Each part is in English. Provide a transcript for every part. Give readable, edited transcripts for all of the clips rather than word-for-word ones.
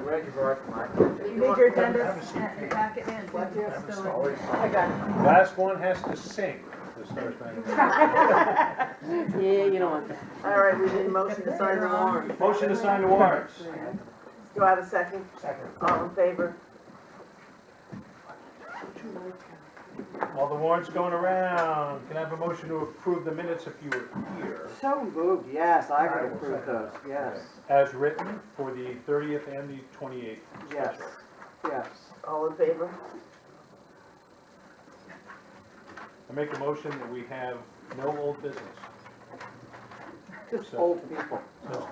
Ready for You need your agendas and your packet in. I got it. Last one has to sing, as far as I'm concerned. Yeah, you don't want that. All right, we need a motion to sign the warrant. Motion to sign the warrants. Do I have a second? Second. All in favor? All the warrants going around. Can I have a motion to approve the minutes if you were here? So moved, yes, I could approve those, yes, As written for the 30th and the 28th yes, special. yes. All in favor? I make a motion that we have no old business. Just So- old people. So-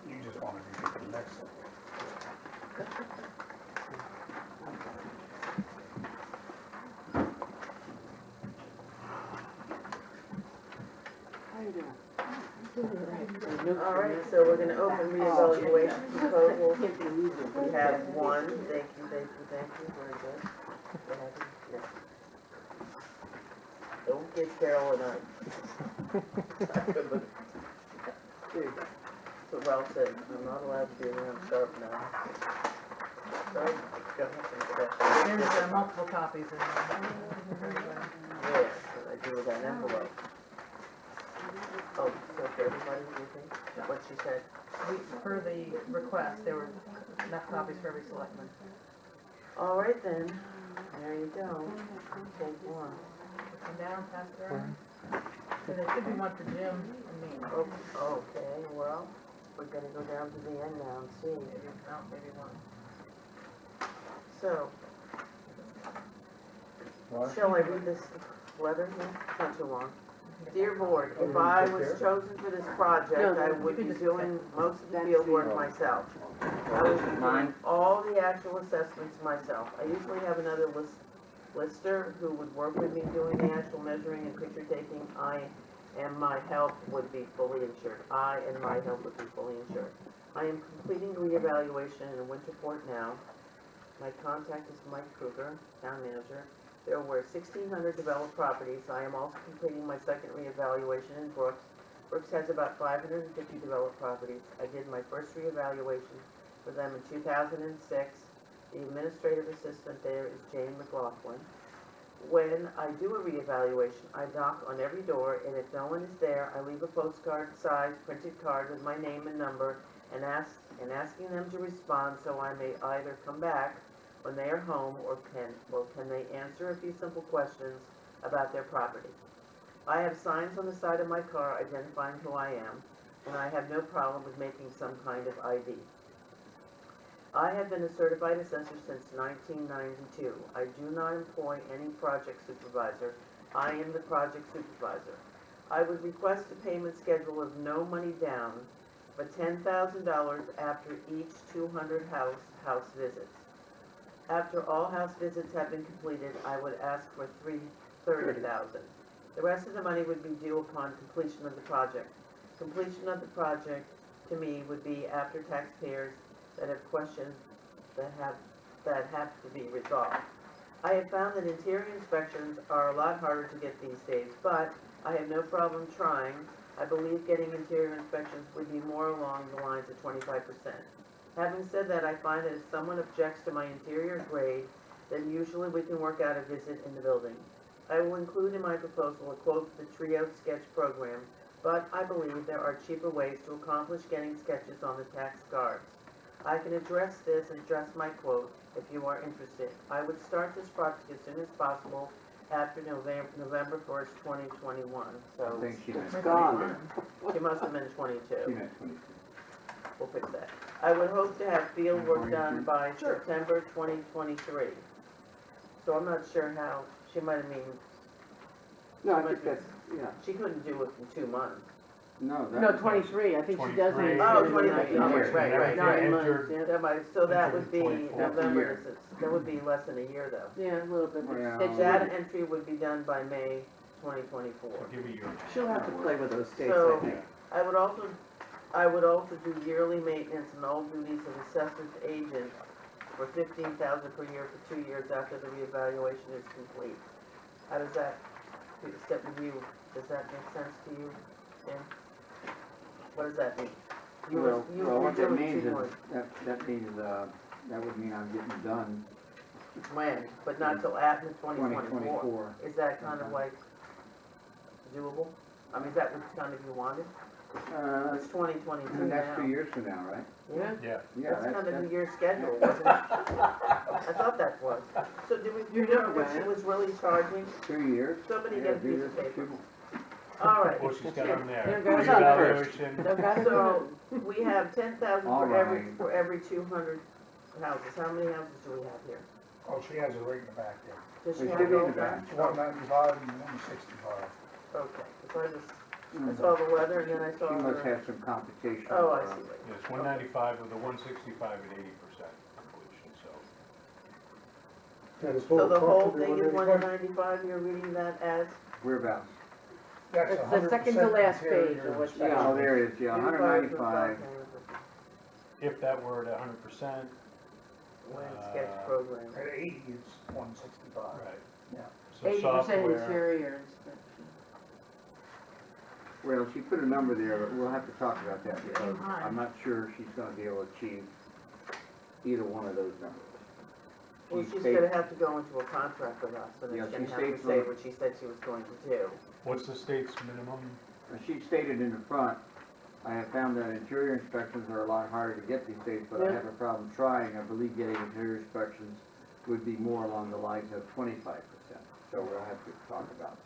You just wanted to get to the next one. How you doing? All right, so we're gonna open reevaluation proposal. We have one, thank you, very good. Yes. Don't get Carol and I. So Ralph said, I'm not allowed to be around sharp now. Sorry, go ahead. There's multiple copies in there. Yes, I do with that envelope. Oh, so for everybody, do you think, what she said? For the request, there were enough copies for every selectman. All right then, there you go. Take one. Come down, pass it around. So there should be one for Jim and me. Oh, okay, well, we're gonna go down to the end now and see. Maybe one. So, shall I read this letter here? It's not too long. Dear Board, if I was chosen for this project, I would be doing most of the field work myself. I would be doing all the actual assessments myself. I usually have another lister who would work with me doing the actual measuring and picture taking. I and my help would be fully insured. I am completing the reevaluation in Winterport now. My contact is Mike Kruger, town manager. There were 1,600 developed properties. I am also completing my second reevaluation in Brooks. Brooks has about 550 developed properties. I did my first reevaluation for them in 2006. The administrative assistant there is Jane McLaughlin. When I do a reevaluation, I knock on every door, and if no one is there, I leave a postcard-sized printed card with my name and number and asking them to respond so I may either come back when they are home or can they answer a few simple questions about their property. I have signs on the side of my car identifying who I am, and I have no problem with making some kind of ID. I have been a certified assessor since 1992. I do not employ any project supervisor. I am the project supervisor. I would request a payment schedule of no money down, but $10,000 after each 200 house visits. After all house visits have been completed, I would ask for $30,000. The rest of the money would be due upon completion of the project. Completion of the project, to me, would be after taxpayers that have questions that have to be resolved. I have found that interior inspections are a lot harder to get these days, but I have no problem trying. I believe getting interior inspections would be more along the lines of 25%. Having said that, I find that if someone objects to my interior grade, then usually we can work out a visit in the building. I will include in my proposal a quote for the Trio sketch program, but I believe there are cheaper ways to accomplish getting sketches on the tax cards. I can address this and address my quote if you are interested. I would start this project as soon as possible after November 1st, 2021. So I think she meant It's gone. she must have been 22. She meant 22. We'll fix that. I would hope to have field work done by September 2023. So I'm not sure how, she might have mean, No, I think that's, yeah. she couldn't do it in 2 months. No, No, 23, I think she does. 23. Oh, 23, Yeah. right. 9 months, Entered- yeah. That might, so that would be 24. November, that would be less than a year though. Yeah, a little bit. but Well, it's- Data entry would be done by May 2024. So give me your. She'll have to play with those dates, So- I think. I would also do yearly maintenance and all duties of assessor's agent for $15,000 per year for 2 years after the reevaluation is complete. How does that step review, does that make sense to you, Jim? What does that mean? You were, Well, you well, were what that doing means two is, more, that means, that would mean I'm getting done when, but not till after 2024. 2024. Is that kind of like doable? I mean, is that what kind of you wanted? It's 2022 now. That's 2 years from now, right? Yeah, Yeah. Yeah, that's kind of that's, your schedule, wasn't it? I thought that was. So did we figure out what she was really charging? 2 years. Somebody Yeah, get a do piece this of in paper. 2 months. All right. Well, she's got on there. There goes on first. Reevaluation. They've got it. So we have 10,000 All for every 200 houses. How many houses do we have here? Oh, she has it right in the back there. Does she It have should be it in all the back. done? 195 and 165. Okay, because I saw the letter and then I saw She must her. have some complications. Oh, I see. Yes, 195 with a 165 at 80% completion, so. So the whole thing is 195, you're reading that as? Whereabouts? That's It's the second to 100% last page interior of what she inspection. Oh, there it is, yeah, 195. If that were at 100%, Land sketch program. At 80, it's 165. right. Yeah. So 80% software, interior inspection. Well, she put a number there, but we'll have to talk about that because Aim high. I'm not sure she's gonna be able to achieve either one of those numbers. Well, She she's states- gonna have to go into a contract with us, and Yeah, then she she's gonna have to states say that- what she said she was going to do. what's the state's minimum? She stated in the front, I have found that interior inspections are a lot harder to get these days, but I Yeah. have a problem trying. I believe getting interior inspections would be more along the lines of 25%. So we'll have to talk about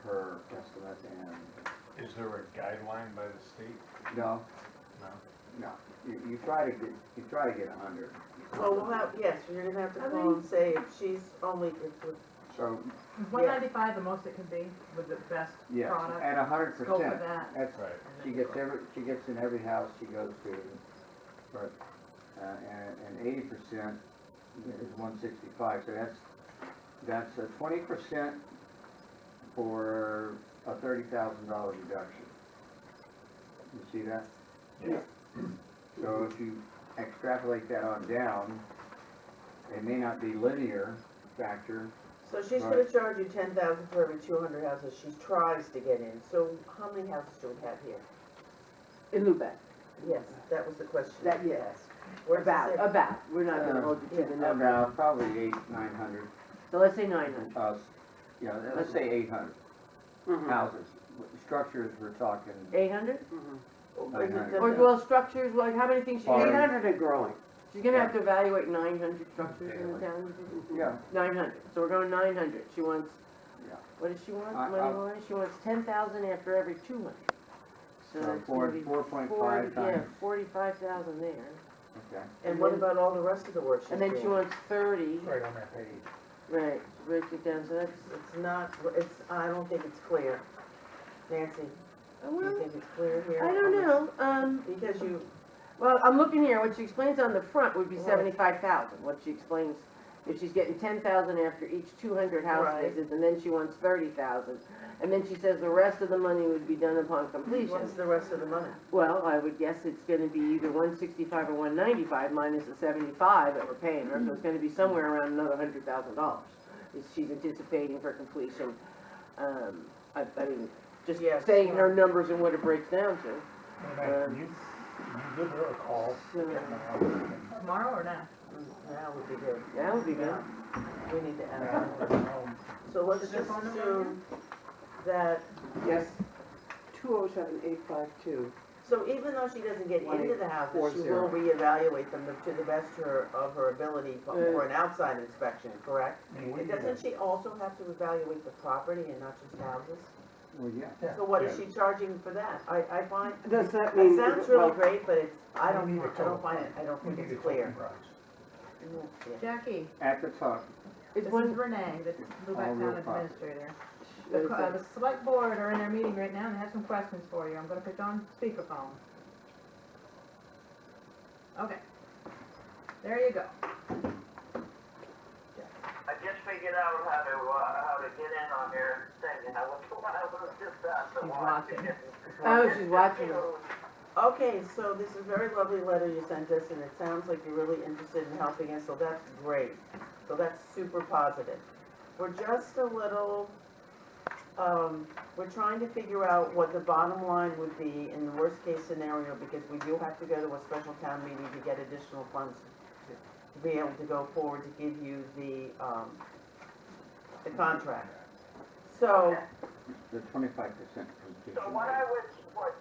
her estimate and, Is there a guideline by the state? no, No. no. You try to get 100. Well, we'll have, yes, you're gonna have to call and say if she's only, if, So, Is 195 the most it can be with the best yes, product? at 100%. Go for that. That's, Right. she gets in every house she goes to, but, and 80% is 165, so that's a 20% for a $30,000 reduction. You see that? Yeah. So if you extrapolate that on down, it may not be linear factor. so she's Right. gonna charge you 10,000 for every 200 houses she tries to get in. So how many houses do we have here? In Lubec, Yes, that was the question. that, yes, Where's the about, six? we're not gonna hold you to the number. About probably 800-900. So let's say 900. Yeah, let's say 800 houses. Structures, we're talking 800? Is it 900. the- Or, well, structures, like, how many things, Or- 800 are growing. She's gonna have to evaluate 900 structures in the Yeah. town. Yeah. 900, so we're going 900. She wants, Yeah. what does she want, I- money-wise? She wants 10,000 after every 200. So So that's gonna be 4.5 yeah, times. 45,000 there. Okay. And what about all the rest of the work she's And doing? then she wants 30, It's right on that page. right, she breaks it down, so that's, It's not, I don't think it's clear. Nancy, do you well, think it's clear here? I don't know, Because you, well, I'm looking here, what she explains on the front would be Right. 75,000. What she explains, if she's getting 10,000 after each 200 house Right. visits, and then she wants 30,000. And then she says the rest of the money would be done upon completion. what's the rest of the money? Well, I would guess it's gonna be either 165 or 195 minus the 75 that we're paying her, so it's gonna be somewhere around another $100,000. She's anticipating for completion. I mean, just Yes. saying her numbers and what it breaks down to. And you give her a call. So, Tomorrow or now? That would be good. that would be good. We need to add Yeah, that. So let's Is there just phone number assume that, Yes, 207-852. so even though she doesn't get into the houses, she will 1840. reevaluate them to the best of her ability for an outside inspection, correct? I mean, we And need doesn't she also have to evaluate the property and not just houses? Well, yeah. Yeah. So what is she charging for that? I find, Does that it mean? sounds really well, great, but it's, I We don't need a total find it, I don't we think need it's a total clear. price. Yeah. Jackie, At the top. this It's is one, Renee, the Lubec All real Town fast. Administrator. The select board are in their meeting right now and they have some questions for you. I'm gonna put you on speakerphone. Okay. There you go. I just figured out how to get in on your thing, and I was just He's watching. oh, she's watching us. Okay, so this is a very lovely letter you sent us, and it sounds like you're really interested in helping us, so that's great. So that's super positive. We're just a little we're trying to figure out what the bottom line would be in the worst case scenario, because we do have to go to a special town meeting to get additional funds to be able to go forward to give you the contract. So, The 25% So completion what rate. I would,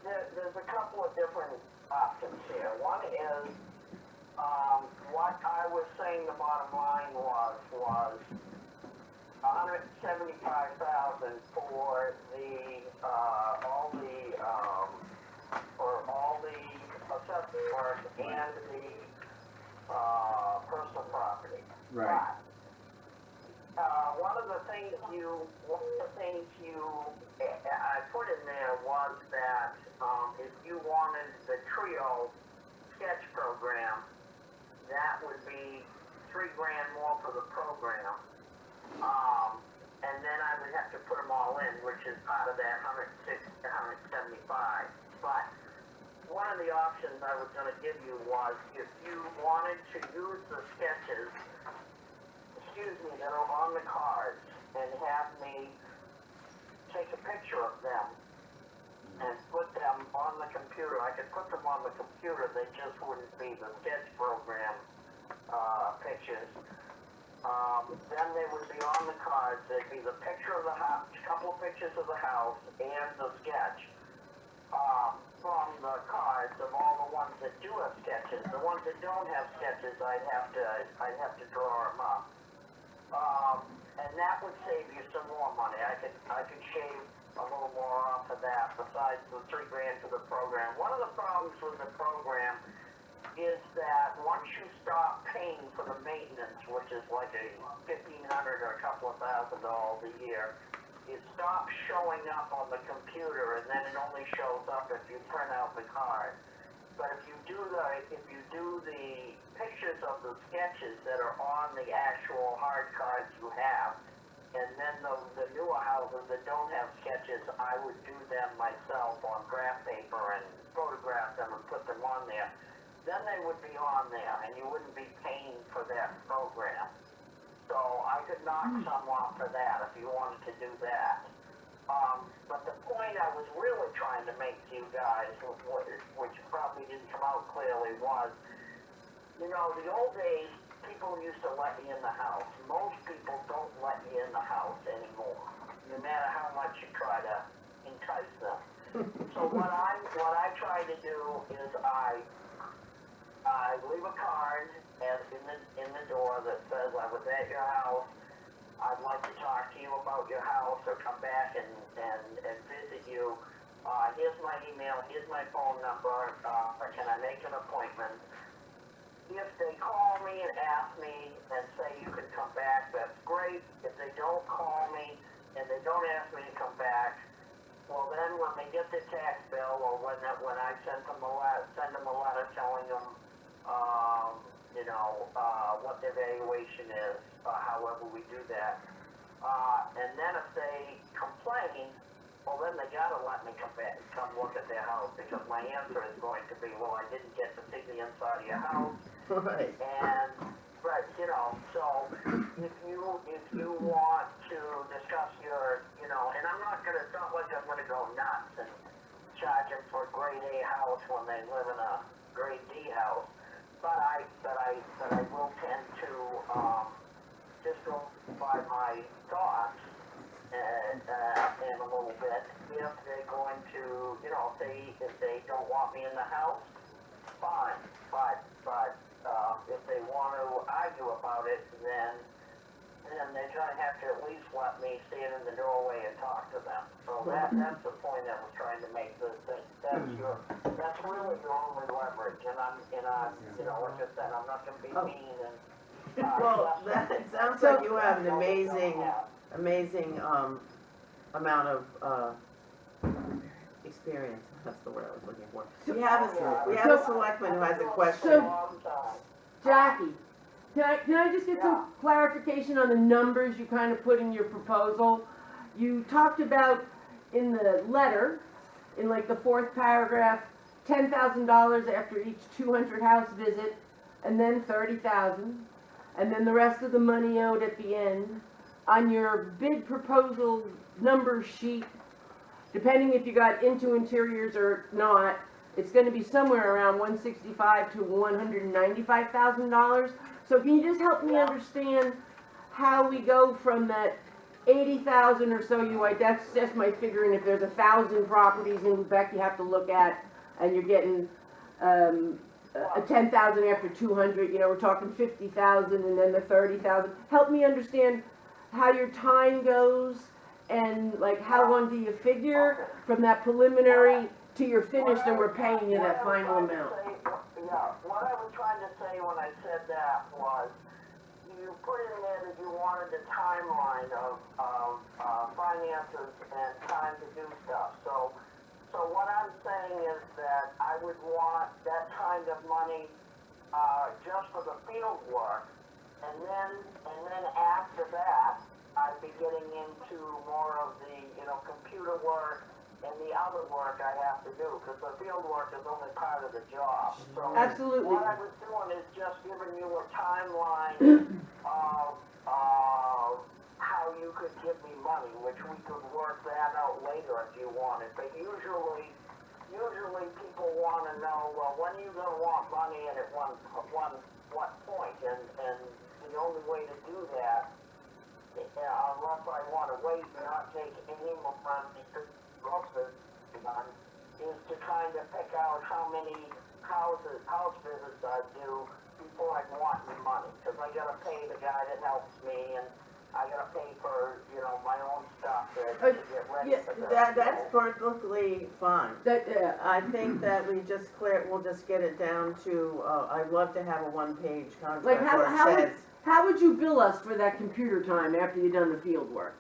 there's a couple of different options here. One is, what I was saying the bottom line was $175,000 for all the assessment work and the, personal property. Right. But, one of the things I put in there was that, if you wanted the trio sketch program, that would be $3,000 more for the program. And then I would have to put them all in, which is part of that 175. But one of the options I was gonna give you was if you wanted to use the sketches, that are on the cards, and have me take a picture of them and put them on the computer. I could put them on the computer, they just wouldn't be the sketch program, pictures. Then they would be on the cards, there'd be the picture of the house, a couple of pictures of the house and the sketch, from the cards of all the ones that do have sketches. The ones that don't have sketches, I'd have to draw them up. And that would save you some more money. I could shave a little more off of that besides the $3,000 for the program. One of the problems with the program is that once you stop paying for the maintenance, which is like a $1,500 or a couple of $1,000 a year, it stops showing up on the computer, and then it only shows up if you print out the card. But if you do the pictures of the sketches that are on the actual hard cards you have, and then the newer houses that don't have sketches, I would do them myself on graph paper and photograph them and put them on there. Then they would be on there, and you wouldn't be paying for that program. So I could knock some off for that if you wanted to do that. But the point I was really trying to make to you guys, which probably didn't come out clearly, was, the old days, people used to let me in the house. Most people don't let me in the house anymore, no matter how much you try to entice them. So what I try to do is I leave a card in the door that says I was at your house. I'd like to talk to you about your house or come back and visit you. Here's my email, here's my phone number, can I make an appointment? If they call me and ask me and say you can come back, that's great. If they don't call me and they don't ask me to come back, well then when they get the tax bill or when I send them a letter telling them, what their valuation is, however we do that. And then if they complain, well then they gotta let me come look at their house, because my answer is going to be, well, I didn't get to see the inside of your house. right. So if you want to discuss your, and it's not like I'm gonna go nuts and charge them for a grade A house when they live in a grade D house. But I will tend to, just go by my thoughts, and a little bit, if they're going to, if they don't want me in the house, fine, but, if they want to argue about it, then they're gonna have to at least let me stand in the doorway and talk to them. So that's the point I was trying to make, that's really your only leverage, and I'm, like I said, I'm not gonna be mean and. Well, it sounds like you have an amazing amount of experience. That's the word I was looking for. We have a selectman who has a question. Jackie, can I just get some clarification on the numbers you kind of put in your proposal? You talked about in the letter, in like the fourth paragraph, $10,000 after each 200 house visit, and then $30,000, and then the rest of the money owed at the end. on your bid proposal number sheet, depending if you got into interiors or not, it's gonna be somewhere around $165,000 to $195,000. So can you just help me understand how we go from that 80,000 or so that's just my figure, and if there's 1,000 properties in Lubec you have to look at, and you're getting, 10,000 after 200, we're talking 50,000 and then the 30,000. Help me understand how your time goes, and like how long do you figure from that preliminary to you're finished and we're paying you that final amount? Yeah, what I was trying to say when I said that was, you put in there that you wanted a timeline of finances and time to do stuff. So what I'm saying is that I would want that kind of money just for the field work, and then after that, I'd be getting into more of the computer work and the other work I have to do, because the field work is only part of the job. So Absolutely. what I was doing is just giving you a timeline of how you could give me money, which we could work that out later if you wanted. But usually people want to know, well, when are you going to want money and at what point? And the only way to do that, unless I want to wait and not take any more money to house is to kind of pick out how many house visits I do before I want any money. Because I got to pay the guy that helps me, and I got to pay for, my own stuff to get ready Yeah, for this. that's perfectly fine. That, I think that we'll just get it down to, I'd love to have a one-page contract like where it says, how would you bill us for that computer time after you've done the field work?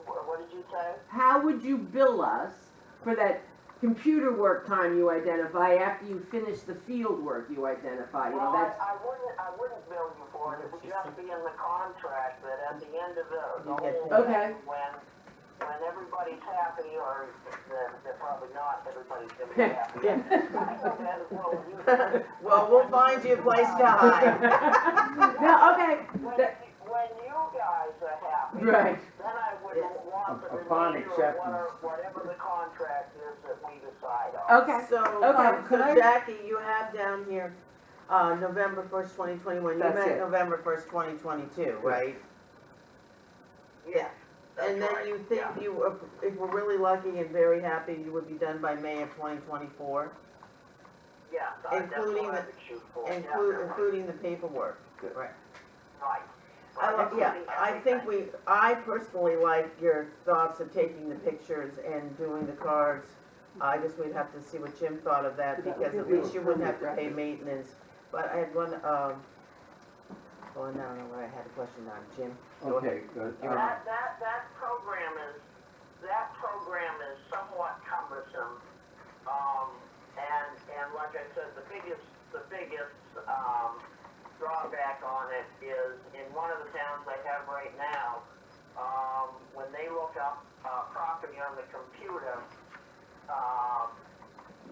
What did you say? How would you bill us for that computer work time you identify after you finish the field work you identify? Well, That's, I wouldn't bill you for it. It would just be in the contract that at the end of the You get whole paid. Okay. thing, when everybody's happy, or they're probably not, everybody's gonna be happy. As well as you. well, we'll find you a place to hide. no, okay. When you guys are happy, Right. then I would want the Upon remainder acceptance. of whatever the contract is that we decide on. Okay. So, Okay, could I- Jackie, you have down here, November 1st, 2021. You That's meant it. November 1st, 2022, right? Yes, that's And then right, you think yeah. if we're really lucky and very happy, you would be done by May of 2024, Yes, that's including what I the- would shoot for, yeah. including the paperwork. Right. Right. I personally like your thoughts of taking the pictures and doing the cards. I guess we'd have to see what Jim thought of that, That would because be at a least you wouldn't have to pay permanent maintenance. But I had one, I don't know what I had a question on, Jim. Go ahead. Okay, good. That program is somewhat cumbersome. And like I said, the biggest drawback on it is in one of the towns I have right now, when they look up property on the computer,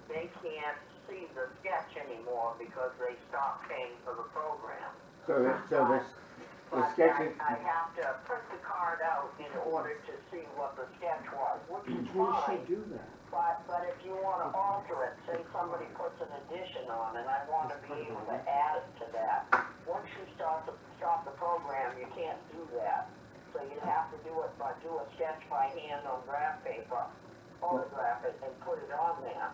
they can't see the sketch anymore because they stopped paying for the program. So the But sketches, I have to print the card out in order to see what the sketch was, which is Who fine. should do that? But if you wanna alter it, say somebody puts an addition on, and I wanna be able to add it to that, once you stop the program, you can't do that. So you have to do a sketch by hand on graph paper, photograph it, and put it on there.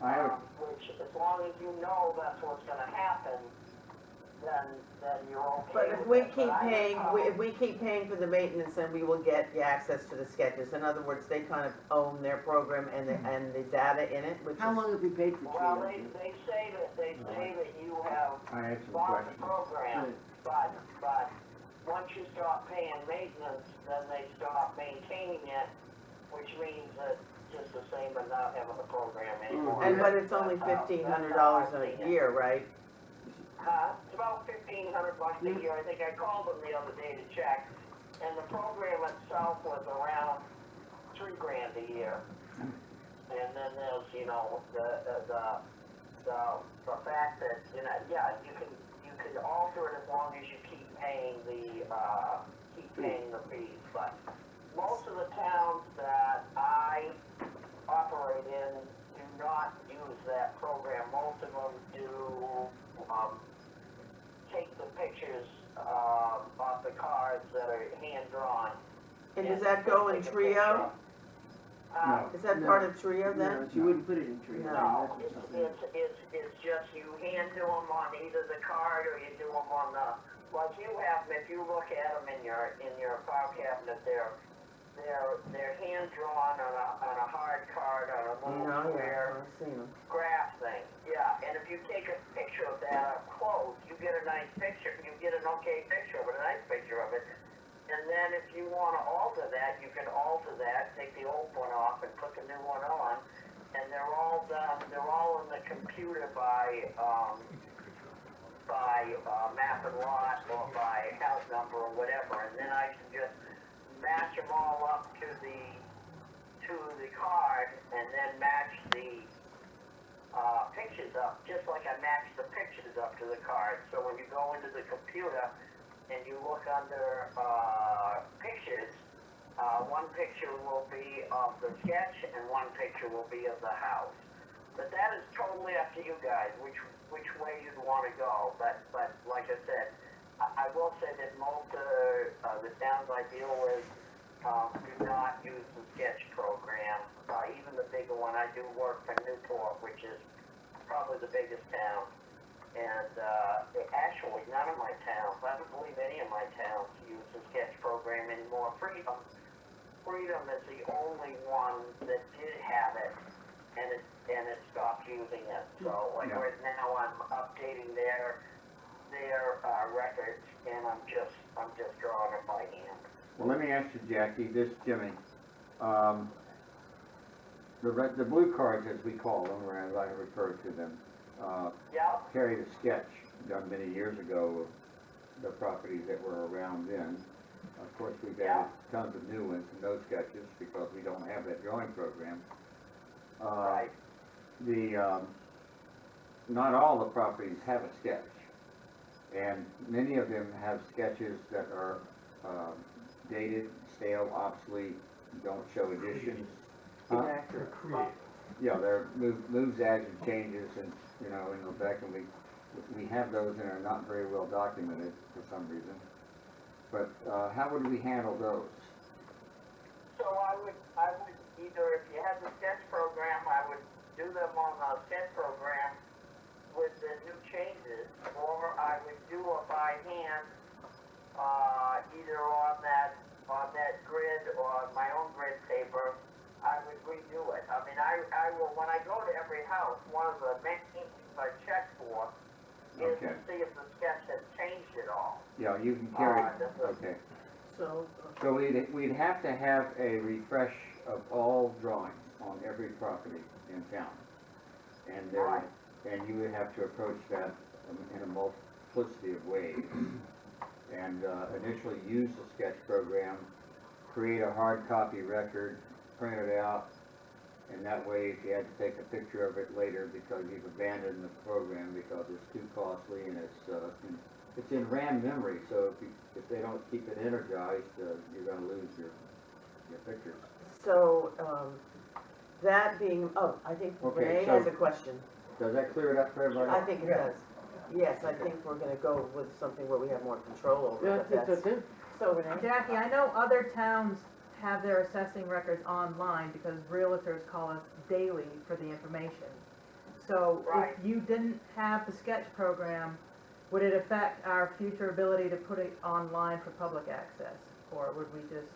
I have, Which, as long as you know that's what's gonna happen, then you're okay But with if we it. keep But I have paying, problems. if we keep paying for the maintenance, then we will get the access to the sketches. In other words, they kind of own their program and the data in it, which How is, long have you paid for Well, Trio? they say that you have I have some bought the questions. program, but once you stop paying maintenance, then they stop maintaining it, which means that just the same as not having the program anymore. but it's only $1,500 a year, right? It's about $1,500 a year. I think I called them the other day to check, and the program itself was around $3,000 a year. And then there's, the fact that, yeah, you can alter it as long as you keep paying the fees, but most of the towns that I operate in do not use that program. Most of them do, take the pictures, off the cards that are hand-drawn. And does that go in take a Trio? picture. Uh, Is that No. part of Trio then? No, she wouldn't put it in tree. No, it's just you hand do them on either the card or you do them on the, like you have them, if you look at them in your file cabinet, they're hand drawn on a hard card on a little No, square I've seen them. graph thing. Yeah, and if you take a picture of that up close, you get a nice picture, you get an okay picture, but a nice picture of it. And then if you wanna alter that, you can alter that, take the old one off and put the new one on. And they're all done, they're all in the computer by map and lot or by house number or whatever. And then I can just match them all up to the card and then match the pictures up, just like I match the pictures up to the card. So when you go into the computer and you look under pictures, one picture will be of the sketch and one picture will be of the house. But that is totally up to you guys, which way you'd want to go. But like I said, I will say that most of the towns I deal with do not use the sketch program. Even the bigger one, I do work for Newport, which is probably the biggest town. And actually, none of my towns, I don't believe any of my towns use the sketch program anymore. Freedom is the only one that did have it, and it stopped using it. So like Yeah. right now, I'm updating their records, and I'm just drawing it by hand. Well, let me ask you, Jackie, this, Jimmy. The blue cards, as we call them, or as I refer to them, Yeah. carried a sketch done many years ago of the properties that were around then. Of course, we've added tons of new ones and no sketches because we don't have that drawing program. Right. Not all the properties have a sketch. And many of them have sketches that are dated, stale, obsolete, don't show additions. Huh? Inaccurate. Creative. Yeah, they're moves, adds, and changes, and, you know, in Lubec, and we have those and are not very well documented for some reason. But, how would we handle those? So I would either, if you had the sketch program, I would do them on the sketch program with the new changes, or I would do it by hand, either on that grid or on my own grid paper. I would redo it. I mean, I will, when I go to every house, one of the main things I check for is to Okay. see if the sketch has changed at all. Yeah, you can carry, That's a- okay. So, So we'd have to have a refresh of all drawings on every property in town. And Right. and you would have to approach that in a multiplicity of ways. And initially use the sketch program, create a hard copy record, print it out, and that way if you had to take a picture of it later because you've abandoned the program because it's too costly and it's in RAM memory, so if they don't keep it energized, you're gonna lose your pictures. so, that being, I think Okay, Renee so- has a question. Does that clear it up for everybody? I think it does. Yes, I think we're gonna go with something where we have more control over Yeah, it, I but think so that's. too. So Renee? Jackie, I know other towns have their assessing records online because realtors call us daily for the information. So Right. if you didn't have the sketch program, would it affect our future ability to put it online for public access? Or would we just,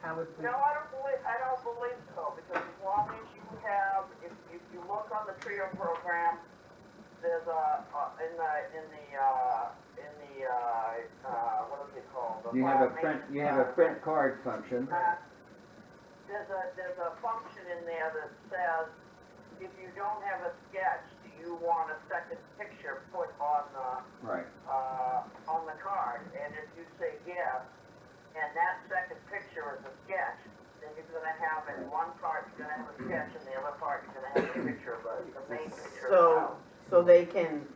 how would we? No, I don't believe so, because as long as you have, if you look on the TRIO program, there's what is it called? The You have a file print, maintenance you have a print card. card function. There's a function in there that says, if you don't have a sketch, do you want a second picture put on Right. the card? And if you say yes, and that second picture is a sketch, then you're gonna have in one part, you're gonna have a sketch, and the other part, you're gonna have a picture of the main picture of the So, house. so they can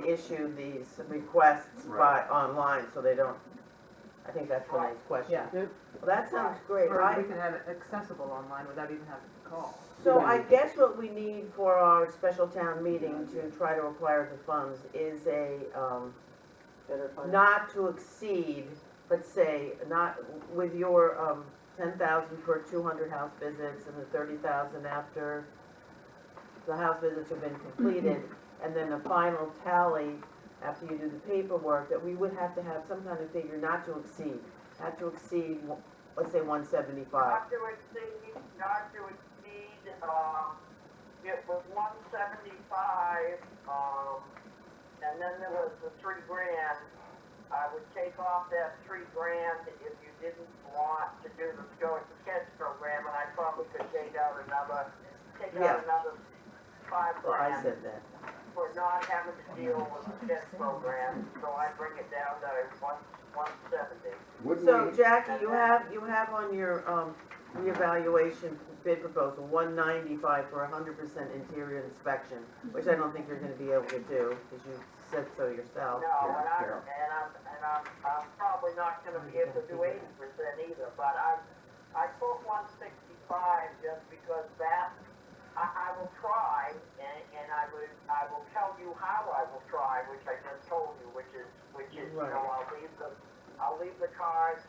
issue these requests by Right. online, so they don't, I think that's Renee's question. Yeah. Well, that sounds great. Or we could have it accessible online without even having to call. So I guess what we need for our special town meeting to try to acquire the funds is a, Better fund. not to exceed, let's say, not, with your, 10,000 for 200 house visits and the 30,000 after the house visits have been completed, and then a final tally after you do the paperwork, that we would have to have some kind of figure not to exceed, let's say 175. Not to exceed, it was 175, and then there was the $3,000. I would take off that $3,000 if you didn't want to do the sketch program, and I probably could take out another Yeah. $5,000. Well, I said that. For not having to deal with the sketch program, so I bring it down to 170. Wouldn't So we, Jackie, you have on your, reevaluation bid proposal, 195 for 100% interior inspection, which I don't think you're gonna be able to do, because you said so yourself. No, I'm probably not gonna be able to do 80% either, but I put 165 just because that, I will try, and I will tell you how I will try, which I just told you, which is, you Right. know, I'll leave the cards,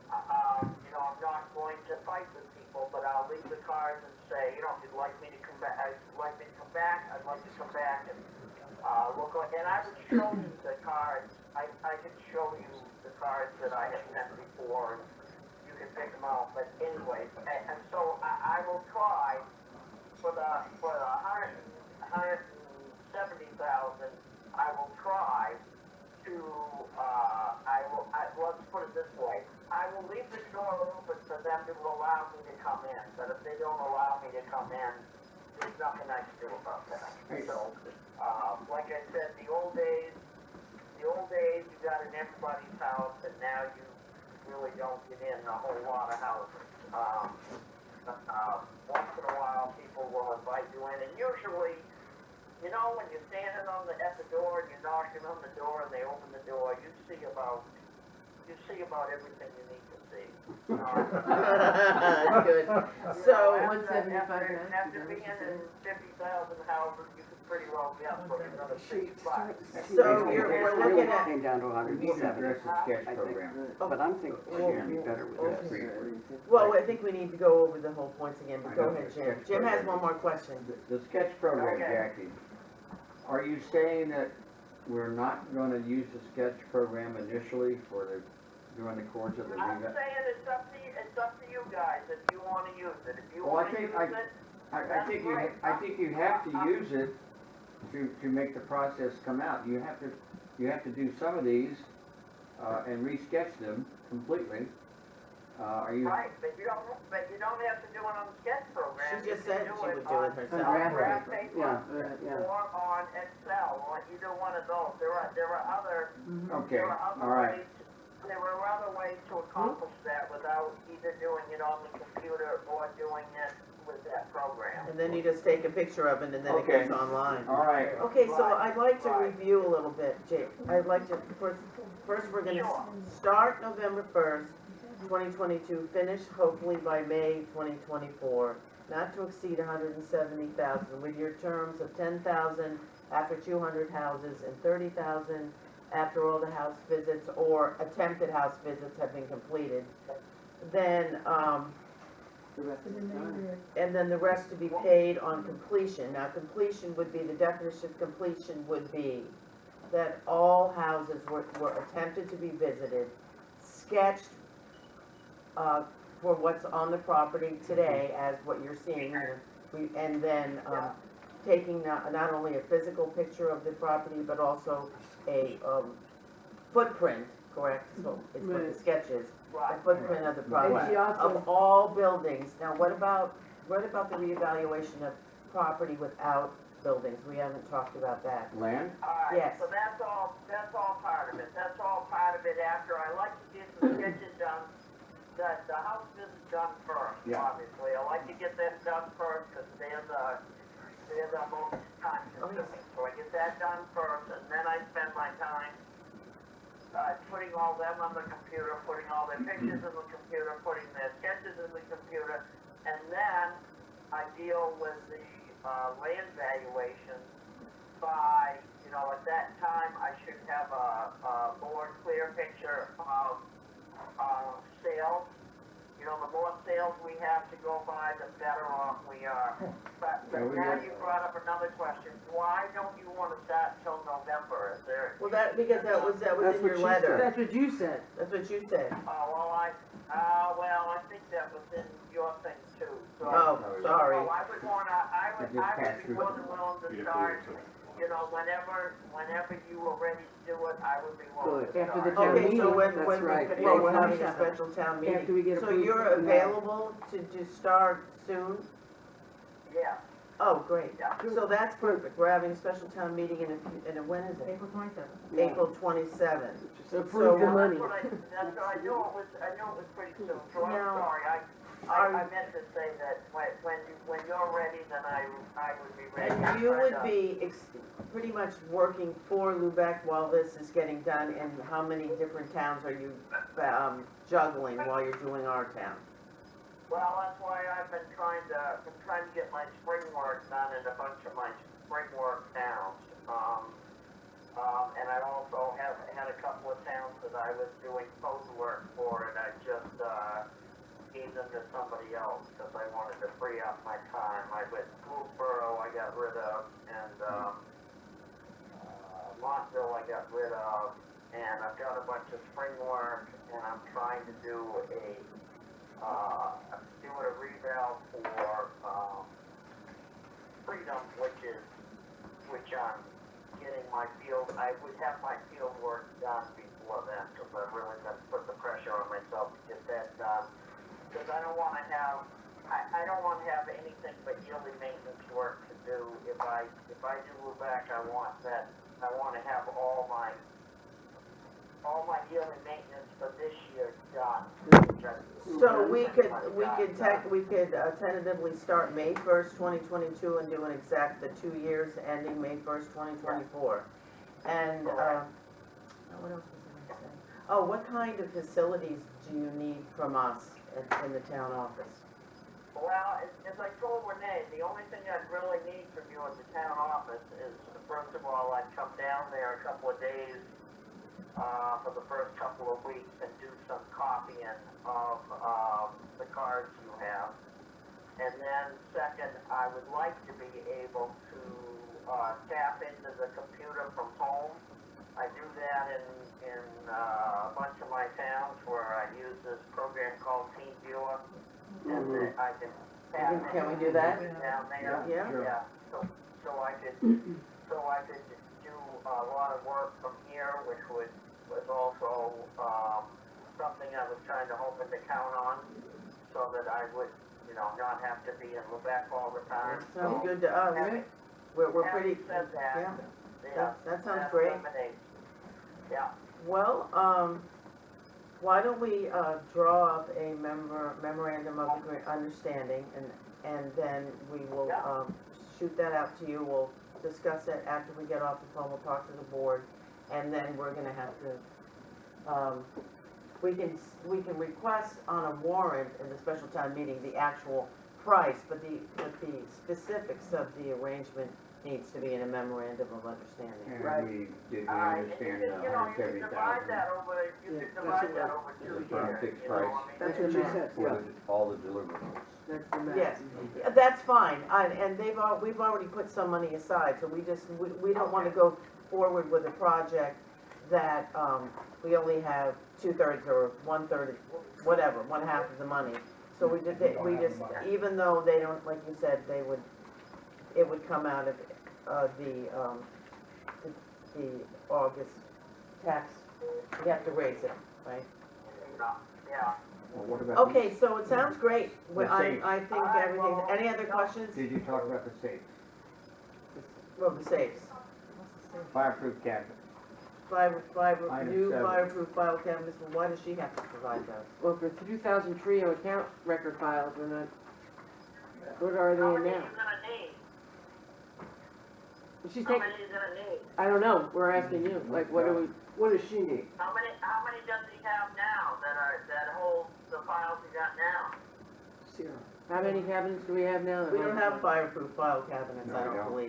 you know, I'm not going to fight with people, but I'll leave the cards and say, you know, if you'd like me to come back, I'd like to come back and, look, and I would show you the cards, I could show you the cards that I had sent before, and you can pick them out, but anyway, and so I will try for the 170,000, I will try to, let's put it this way, I will leave the door open for them to allow me to come in, but if they don't allow me to come in, there's nothing I can do about that. So, like I said, the old days, you got in everybody's house, and now you really don't get in a whole lot of houses. Once in a while, people will invite you in, and usually, you know, when you're standing at the door and you're knocking on the door and they open the door, you see about everything you need to see. That's good. So, After being in 50,000 houses, you could pretty well get for another 65. So It we're really looking at, came down to we need to 170, address the sketch I think. program. But I'm thinking it should be better with That's this. well, I think we need to go over the whole points again, but I go know, ahead, the Jim. sketch Jim has program. one more question. The sketch program, Okay. Jackie, are you saying that we're not gonna use the sketch program initially during the course of the I'm revamp? saying it's up to you guys if you wanna use it. If you Well, wanna use it, I think you have to use it to make the process come out. You have to do some of these, and re-sketch them completely. Are you? right, but you don't have to do it on the sketch program. She just You can said she would do on- it herself. On graph paper Yeah. or on Excel, or either one of those. There are other, Okay, there are all other right. ways, there are other ways to accomplish that without either doing it on the computer or doing it with that program. And then you just take a picture of it and then it Okay. goes online. All right. Okay, so Right, I'd like to right. review a little bit, Jake. I'd like to, first we're gonna Sure. start November 1st, 2022, finish hopefully by May 2024, not to exceed 170,000, with your terms of 10,000 after 200 houses and 30,000 after all the house visits or attempted house visits have been completed. Then, and then the rest to be paid on completion. Now, completion would be, the definition of completion would be that all houses were attempted to be visited, sketched, for what's on the property today as what you're seeing, and then, taking not only a physical picture of the property, but also a, footprint, correct? So it's what the sketch is, a Right. footprint of the And property, she also, of all buildings. Now, what about the reevaluation of property without buildings? We haven't talked about that. Land? Alright, Yes. so that's all part of it. That's all part of it after I like to get the sketches done, the house visit done first, Yeah. obviously. I like to get that done first, cause they're the most time consuming. So I get that done first, and then I spend my time putting all them on the computer, putting all their pictures in the computer, putting their sketches in the computer, and then I deal with the, land valuation by, at that time, I should have a more clear picture of, sales. The more sales we have to go by, the better off we are. But now you brought up another question. Why don't you want to start till November? Is there? Well, because that was That's in what your she letter. said. That's what you said. That's what you said. Oh, I think that was in your thing too. So, Oh, sorry. So I would wanna, I It would just passed be through. more than willing to start, whenever you were ready to do it, I would be willing to Good. start. After the town Okay, so when, That's when, right. well, we're May having a 27th. special town meeting. After we get So approved you're from that. available to start soon? Yeah, Oh, great. yeah. So that's perfect. We're having a special town meeting in when is it? April 27th. Yeah. April 27th. So approve the So- money. That's what I knew it was pretty soon, so I'm Now, sorry, are- I meant to say that when you're ready, then I would be ready. And you would be pretty much working for Lubec while this is getting done, and how many different towns are you juggling while you're doing our town? Well, that's why I've been trying to get my spring work done in a bunch of my spring work towns. And I also have had a couple of towns that I was doing post work for, and I just, gave them to somebody else, because I wanted to free up my time. Blueboro I got rid of, and, Montville I got rid of, and I've got a bunch of spring work, and I'm trying to do a reval for, Freedom, which I'm getting my field, I would have my field work done before then, because I've really got to put the pressure on myself to get that done. Because I don't want to have, I don't want to have anything but yearly maintenance work to do. If I do Lubec, I want to have all my yearly maintenance for this year done. So we could tentatively start May 1st, 2022, and do an exact, the 2 years ending May 1st, 2024. And, what else was I gonna say? Oh, what kind of facilities do you need from us in the town office? Well, as I told Renee, the only thing I'd really need from you at the town office is, first of all, I'd come down there a couple of days for the first couple of weeks and do some copying of the cards you have. And then second, I would like to be able to tap into the computer from home. I do that in a bunch of my towns where I use this program called Team Viewer. And then I can tap in. Can we do that? Down there. Yeah. Sure. Yeah, so I could do a lot of work from here, which was also, something I was trying to hoping to count on, so that I would, not have to be in Lubec all the time. Sounds good to us. Having- We're pretty, Having said that, yeah, that sounds that great. eliminates. Yeah, Well, why don't we draw up a memorandum of understanding, and then we will Yeah. shoot that out to you. We'll discuss it after we get off the phone. We'll talk to the board, and then we're gonna have to, we can request on a warrant in the special town meeting the actual price, but the specifics of the arrangement needs to be in a memorandum of understanding. Right. And we and understand you could divide 170,000 that over, you could divide that over 2 for a years, fixed you know, price. I mean, That's what she said, for yeah. all the deliverables. That's the max. Yes, yeah, that's fine, and we've already put some money aside, so we don't wanna go forward with a project that, we only have 2/3 or 1/3, whatever, 1/2 of the money. So we just, even though they don't, like you said, it would come out of, the August tax, we have to raise it, right? yeah. Well, what about Okay, so it sounds great, I think Alright, everything, well, any other no. questions? Did you talk about the safes? Well, the safes. Fireproof cabinet. Item New 7. fireproof file cabinets, well, why does she have to provide those? Well, for 2,000 Trio account record files, we're not, what are How they many in are now? you gonna need? She's How taking, many are you gonna need? I don't know, we're asking you, like, what does she need? How many does he have now that hold the files he got now? How many cabinets do we have now? We don't have fireproof file cabinets, No, I we don't don't. believe.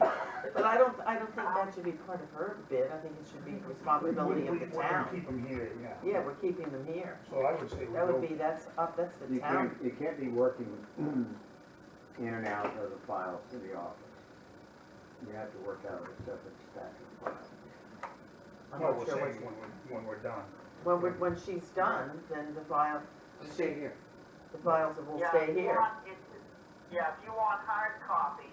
But I don't think that should be part of her bid, I think it should be responsibility of the We're gonna town. keep them here, yeah. Yeah, we're keeping them here. So I would say we That would go, be, that's the You town. can't be working in and out of the files in the office. You have to work out a separate stack of files. I'm well, not we're sure saying what, when we're done. when she's done, then the files here. will Yeah, stay if you here. want- Yeah, if you want hard copies,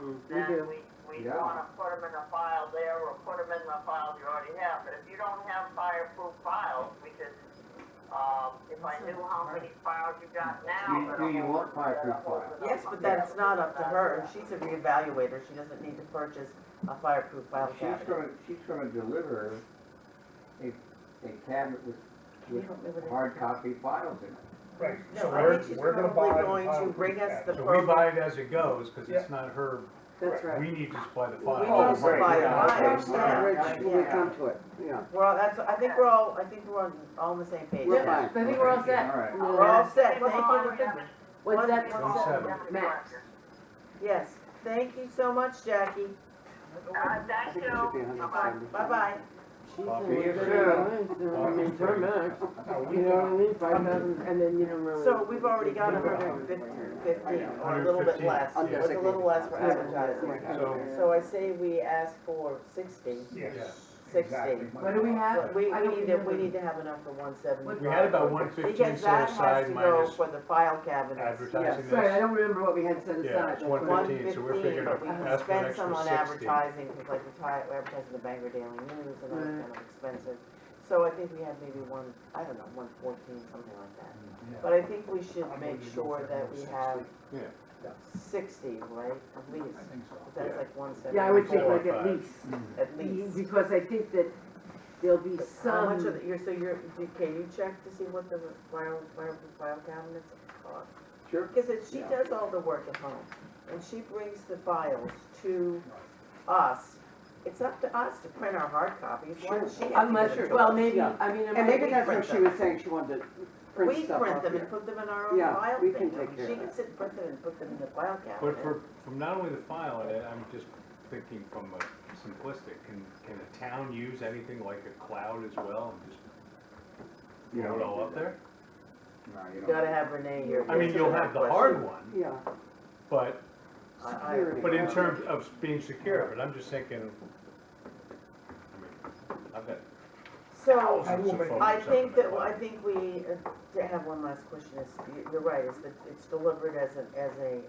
We then do. we Yeah. wanna put them in a file there or put them in the files you already have. But if you don't have fireproof files, we could, if I knew how many files you got now. Do you want fireproof files? Yes, but that's not up to her, she's a reevaluator, she doesn't need to purchase a fireproof file cabinet. She's gonna deliver a cabinet with hard copy files in it. Right, No, so I think she's we're gonna probably buy the going to fireproof bring us the cabinet. So we buy perfect. it as it goes, cause it's not her, That's right. we need to supply the We file. need to right, supply the yeah, files, okay, yeah, when we yeah. come to it, yeah. Well, I think we're all on the same page. We're there. fine, I think we're all set. All right. We're all set, What's What's that? 1.7. Max. Yes, thank you so much, Jackie. Thank you. Bye-bye. Bye-bye. She's Talk in to you there, soon. I mean, her max, No, we you know what I don't. mean, 5,000, and then you don't really. So we've already got 115, or a little bit 115, less, yeah. with a little less for advertising. So, So I say we ask for 60. Yes, 60. exactly. What do we have? We I don't need remember. to have enough for 175. we had about 115 Because set that has aside to go minus for the file cabinets. advertising Right, I this. don't remember what we had set Yeah, aside. it's but- 115, so we're 115, figuring but we can ask for an spend some extra on 60. advertising, because like we're advertising the Bangor Daily News, and that's kind of expensive. So I think we have maybe 114, something like that. But I think we should I'm make gonna go sure for that we 160. have Yeah. 60, right, at least. I think so. That's Yeah. like 174. Yeah, I would think Four or like at five. least, At least. because I think that there'll be How much some, of can you check to see what the file cabinets cost? Sure. Because she does all the work at home, and she brings the files to us. It's up to us to print our hard copies, why does she have to unless, give it to well, us? maybe, Yeah. I mean, And maybe we that's print what she them. was saying, she wanted to print We stuff print off them and here. put them in our own Yeah, file we thing. can take care She of can that. sit and print them and put them in the file cabinet. But from not only the file, and I'm just thinking from a simplistic, can a town use anything like a cloud as well and just You throw it don't all do up that. there? No, you You don't. gotta have Renee here. I mean, answer you'll that have the question. hard one, Yeah, but security. But in terms of being secure, but I'm just thinking, I mean, I've got So, thousands of photos I up think in the that, cloud. I think we, to have one last question, is, you're right, is that it's delivered as a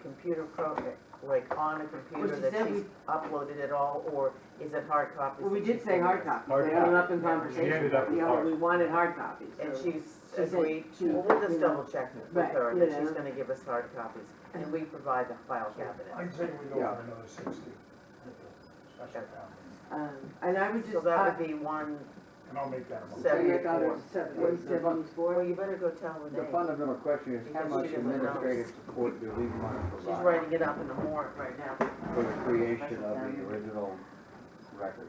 computer program, like on a computer she that said she's uploaded it all, or is it hard copies? well, we that did she's say given hard us? copies, Hard we ended up in copy. conversation. She ended up with Yeah, hard. we wanted hard copies, And so- she's She said agreed, she- well, we'll just you know, double check with right, her, you that she's know. gonna give us hard copies, and we provide the file cabinet. I'd say we go Yeah. for another 60 with the special cabinet. And I would So just, that would be 174. And I'll make that a motion. So you got it at 70. 174. Well, you better go tell The Renee, fundamental question is how Because much she doesn't know. administrative support do we want to she's provide writing it up in the warrant right now. for the creation of the original record?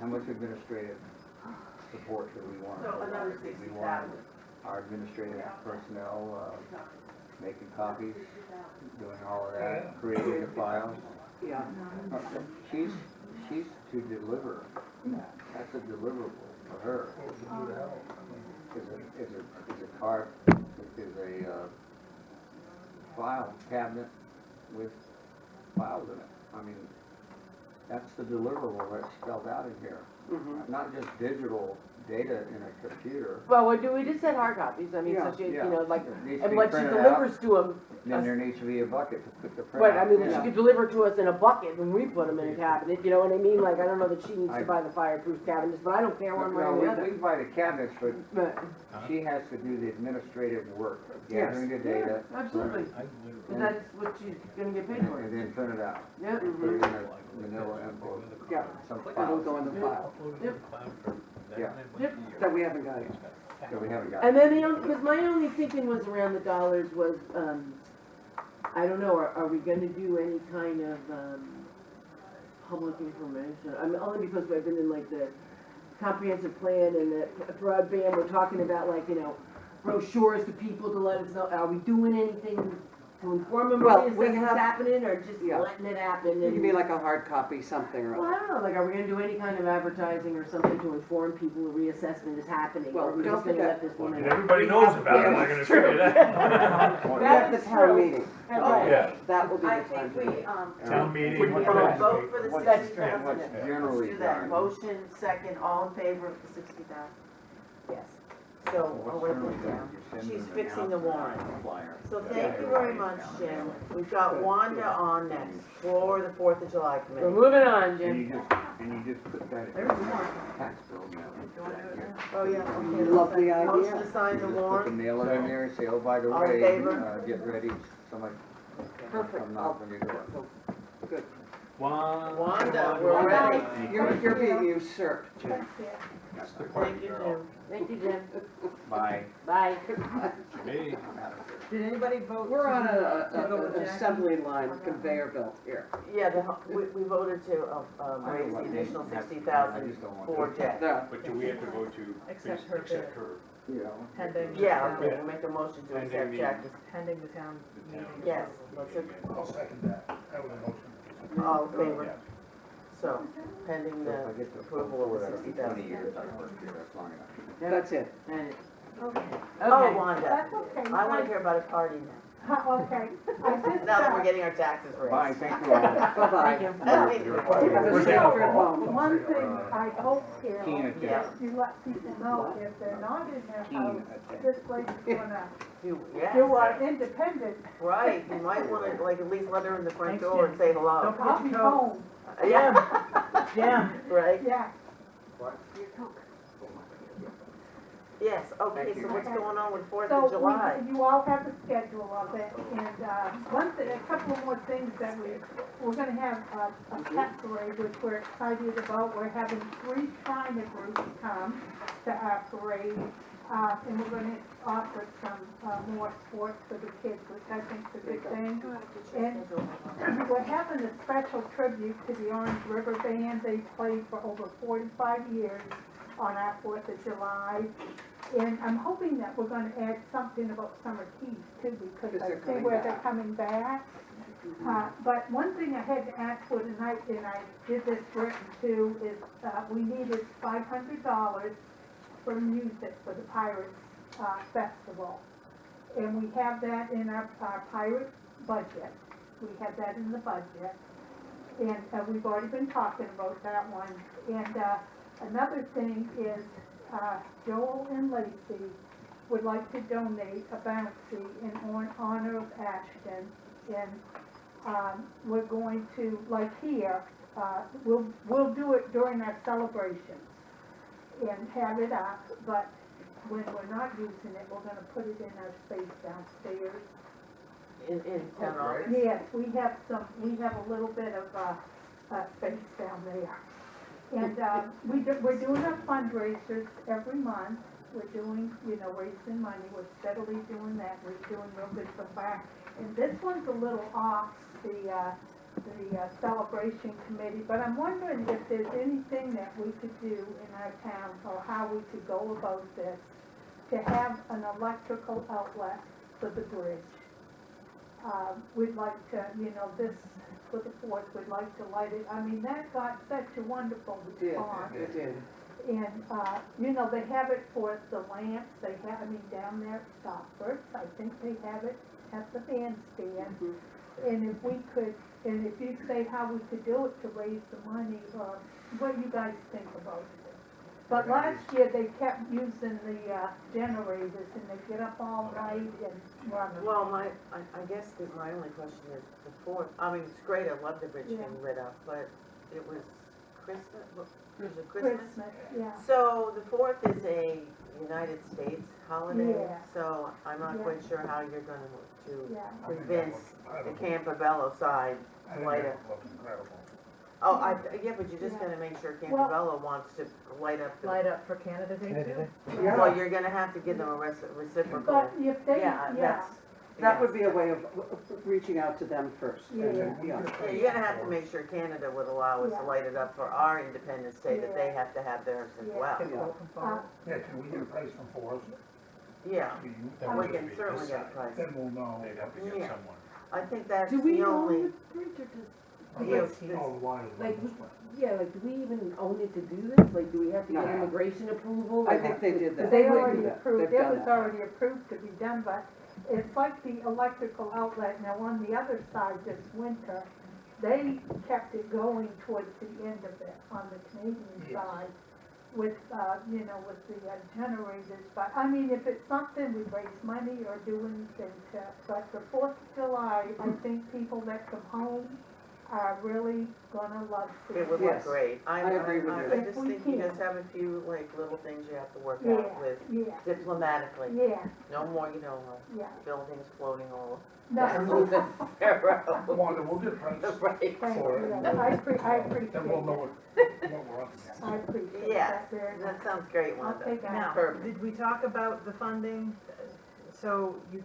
How much administrative support do we want to So provide? another Do we 60,000. want our administrative personnel making copies, doing all of that, creating the files? Yeah, She's to deliver. That's a deliverable for her. What would you do to help? I mean, Is a card, is a file cabinet with files in it. I mean, that's the deliverable that's spelled out in here. mhm. Not just digital data in a computer. Well, we just said hard copies, I mean, Yeah, so she, you yeah. know, like, It needs to and be what she printed out. delivers to them, Then there needs to be a bucket to put the but I printouts mean, in. she could deliver to us in a bucket and we put them in a cabinet, you know what I mean? Like, I don't know that she needs to buy the fireproof cabinets, but I don't care one way No, or the we other. can buy the cabinets, but But, she has to do the administrative work of Yes. gathering the data. absolutely, I but that's what she's gonna get paid for. And then print it out. Yeah, Put it in a manila envelope. Yeah. Some It'll files go in the file Yeah. that we haven't got. that we haven't got. and then the only, because my only thinking was around the dollars was, I don't know, are we gonna do any kind of, public information? I mean, only because we've been in like the comprehensive plan and the broadband, we're talking about like, you know, brochures to people to let us know, are we doing anything to inform them Well, of we this is have- happening, or just Yeah. letting it happen? It And could be like a hard copy, something or well, other. I don't know, like, are we gonna do any kind of advertising or something to inform people the reassessment is happening? Well, Or are we don't just gonna forget- let this Well, I woman? mean, everybody knows about it, I'm not gonna say that. We have the town meeting. Yeah. That will be I the time think to we, do it. Town meeting. we what will next vote week? for the What's- 60,000. what's Let's generally do that. done. Motion, second, all in favor of the 60,000? Yes. So, What's I'll write generally that done, down. you send She's them an fixing the announcement, warrant. flyer. So That's thank you it. very much, Jim. We've got Wanda on next for the 4th of July We're committee. moving on, And Jim. you just put that in There's more. tax bill now. Oh, yeah, okay. Lovely Motion idea. to sign the You just put the warrant. nail it in there and say, oh, by the All in way, favor? get ready, somebody Perfect. come knock on your door. Good. Wanda, we're ready. You're being usurped, Jim. Thank you, Jim. Thank you, Jim. Bye. Bye. Me. Did anybody vote? We're on to go with an Jackie? assembly line conveyor belt here. Yeah, we voted to raise the additional 60,000 for Jack. Yeah. But do we have to vote to Accept please her accept bid. her? Pending. Yeah, the okay, town- we'll make a motion to Pending accept the- Jack's. Pending the town The town. meeting. Yes, let's, I'll second that. That was a motion. all in favor? Yeah. So, pending So if the I get the approval of for the that, it'll be 60,000. 20 years I've worked here, that's long enough. That's it. And- Oh, Okay. Wanda, That's okay. I wanna hear about a party Okay. I just, now that we're getting our taxes raised. Bye, thank you all. Bye-bye. you. Thank you. Have a Where's safe that? trip home. one thing I hope, Keen Carol, attention. Yeah. you let people know, if they're not in their Keen house, attention. this place is gonna Yes, do our independent. right, you might wanna like at least let her in the front Thanks, door Jim. and say hello. Don't I'll forget be your coat. home, Yeah, Jim, right, yeah. yes, okay, Thank so you. what's going on with 4th So of July? you all have the schedule of it, and, one thing, a couple of more things that we're gonna have a pet parade, which we're excited about. We're having 3 China groups come to our parade, and we're gonna offer some, more sports for the kids, which I think's a good thing. And we're having a special tribute to the Orange River Band. They played for over 45 years on our 4th of July. And I'm hoping that we're gonna add something about Summer Keys too, because Because I they're see coming where they're back. coming back. But one thing I had to ask for tonight, and I did this written too, is, we needed $500 for music for the Pirates, Festival. And we have that in our pirate budget. We have that in the budget. And, we've already been talking about that one. And, another thing is, Joel and Lacey would like to donate a bouncy in honor of Ashton. And, we're going to, like here, we'll do it during our celebrations and have it up, but when we're not using it, we're gonna put it in our space downstairs. In town office? Yes, we have a little bit of, space down there. And, we're doing our fundraisers every month. We're doing, raising money. We're steadily doing that. We're doing real good so far. And this one's a little off the celebration committee, but I'm wondering if there's anything that we could do in our town, or how we could go about this, to have an electrical outlet for the bridge. We'd like to, this, for the 4th, we'd like to light it. I mean, that got such a wonderful It did, response. it did. And, they have it for the lamps, down there at Stockford, I think they have it at the bandstand. And if we could, and if you say how we could do it to raise the money, or what you guys think about it. But last year, they kept using the, generators, and they get up all night and run them. Well, I guess that my only question is the 4th, I mean, it's great, I love the bridge being lit up, but it was Christmas, was it Christmas? Christmas, yeah. So the 4th is a United States holiday, Yeah. so I'm not Yeah. quite sure how you're gonna to Yeah. convince the Campobello side to light it. Looks incredible. Oh, yeah, but you're just Yeah. gonna make sure Well- Campobello wants to light up the, light up for Canada Day too. well, you're gonna have to give them a reciprocal. But if they, Yeah, yeah, that's, That would be a way of reaching out to them first. Yeah. and, And we yeah. could Yeah, pay you're gonna have to for- make sure Canada would allow us to Yeah. light it up for our Independence Day, that they Yeah. have to have theirs as Yeah. well. Get quote from Paul. Yeah, can we get a price from Forrest? Yeah, Do you- That we would can be certainly this get a side. price. Then we'll know. They'd have to get Yeah. someone. I think that's Do we the own only, the bridge or does, Yes, Oh, the wire is like, on this way. yeah, like, do we even own it to do this? Like, do we have to get No. immigration approval? I Like, think they did that. They They've already done that. approved, They've it done was that. already approved to be done, but it's like the electrical outlet. Now, on the other side this winter, they kept it going towards the end of it on the Canadian Yes. side with, with the generators. But, I mean, if it's something, we raise money or do anything to, but the 4th of July, I think people that come home are really gonna love seeing it would Yes. look great. I agree with you. I just If we think you can. just have a few, like, little things you have to work Yeah, out with yeah, diplomatically. yeah, No more, yeah. buildings floating all No, over Pharaoh. Wanda, we'll get a price Right. thank for you. it. I appreciate Then we'll know it. what we're up against. I appreciate Yes, that very much. that sounds great, I'll Wanda. take Now, that. Perfect. did we talk about the funding? So you,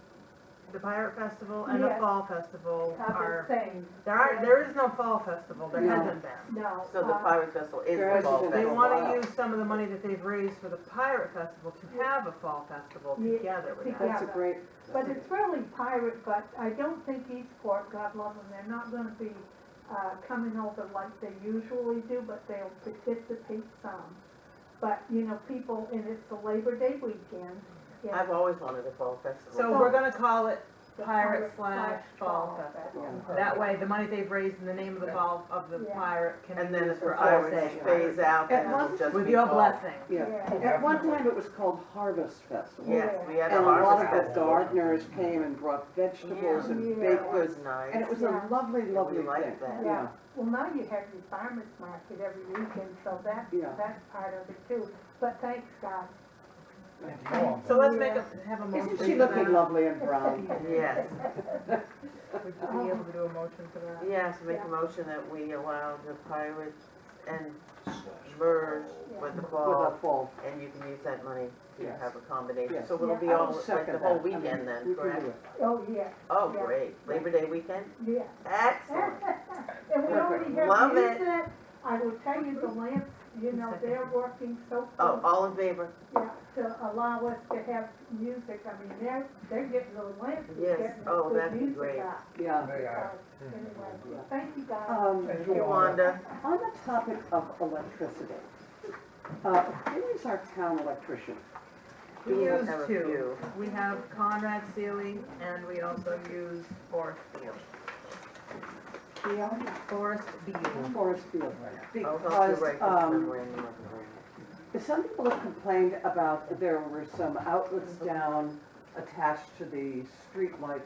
the Pirate Festival and the Yes. Fall Festival Have are, the same, there is no Fall Festival, there No. hasn't been. no. So the Pirate Festival is There the hasn't fall been- They festival. wanna use some of the money that they've raised for the Pirate Festival to have a Fall Festival Yeah, together with that. together. That's a great, But it's really pirate, but I don't think Eastport, God love them, they're not gonna be, coming over like they usually do, but they'll participate some. But, people, and it's a Labor Day weekend. Yeah. I've always wanted a fall festival. So we're gonna call it The Pirate/Fall Festival. That way, the money they've raised in the name of the fall, of the Yeah. pirate can be And then used if the for our fireworks sake. phase out, then At it'll one- just With be your fall. blessing. yeah. Yeah. At one time, it was called Harvest Festival. Yes, we had a And a lot harvest of the festival. gardeners came and brought vegetables and Yeah. baked It goods. was nice. And it was a Yeah. lovely, lovely We liked thing. that. Yeah, well, now you have your farmer's market every weekend, so that's part of it too. But thanks, God. Thank you, Wanda. So let's have a motion. Isn't she for looking that. lovely and brown? Yes, Would you be able to do a motion for that? yes, make a motion that we allow the pirates and merge with the With fall, a fall. and you can use that money to Yes. have a combination. Yes. So it'll be Yeah. all, I'll like second the whole that. I mean, weekend then, we can correct? do it. Oh, yeah, Oh, Yeah. great. Labor Day weekend? yeah. Excellent. And we already have Love used it. it. I will tell you, the lamps, they're working so Oh, good, all in favor? yeah, to allow us to have music. I mean, they're getting the lamps, is Yes. getting Oh, good that'd be music great. out. Yeah. They are. So, anyway, thank you, guys. Thank you, Wanda. On the topic of electricity, who is our town electrician? We We use have a two. few. We have Conrad Sealy and we also use Forrest Beal. Forrest Beal. Forest Field. I'll help you Because, write this memorandum of agreement. some people have complained about, there were some outlets down attached to the street light,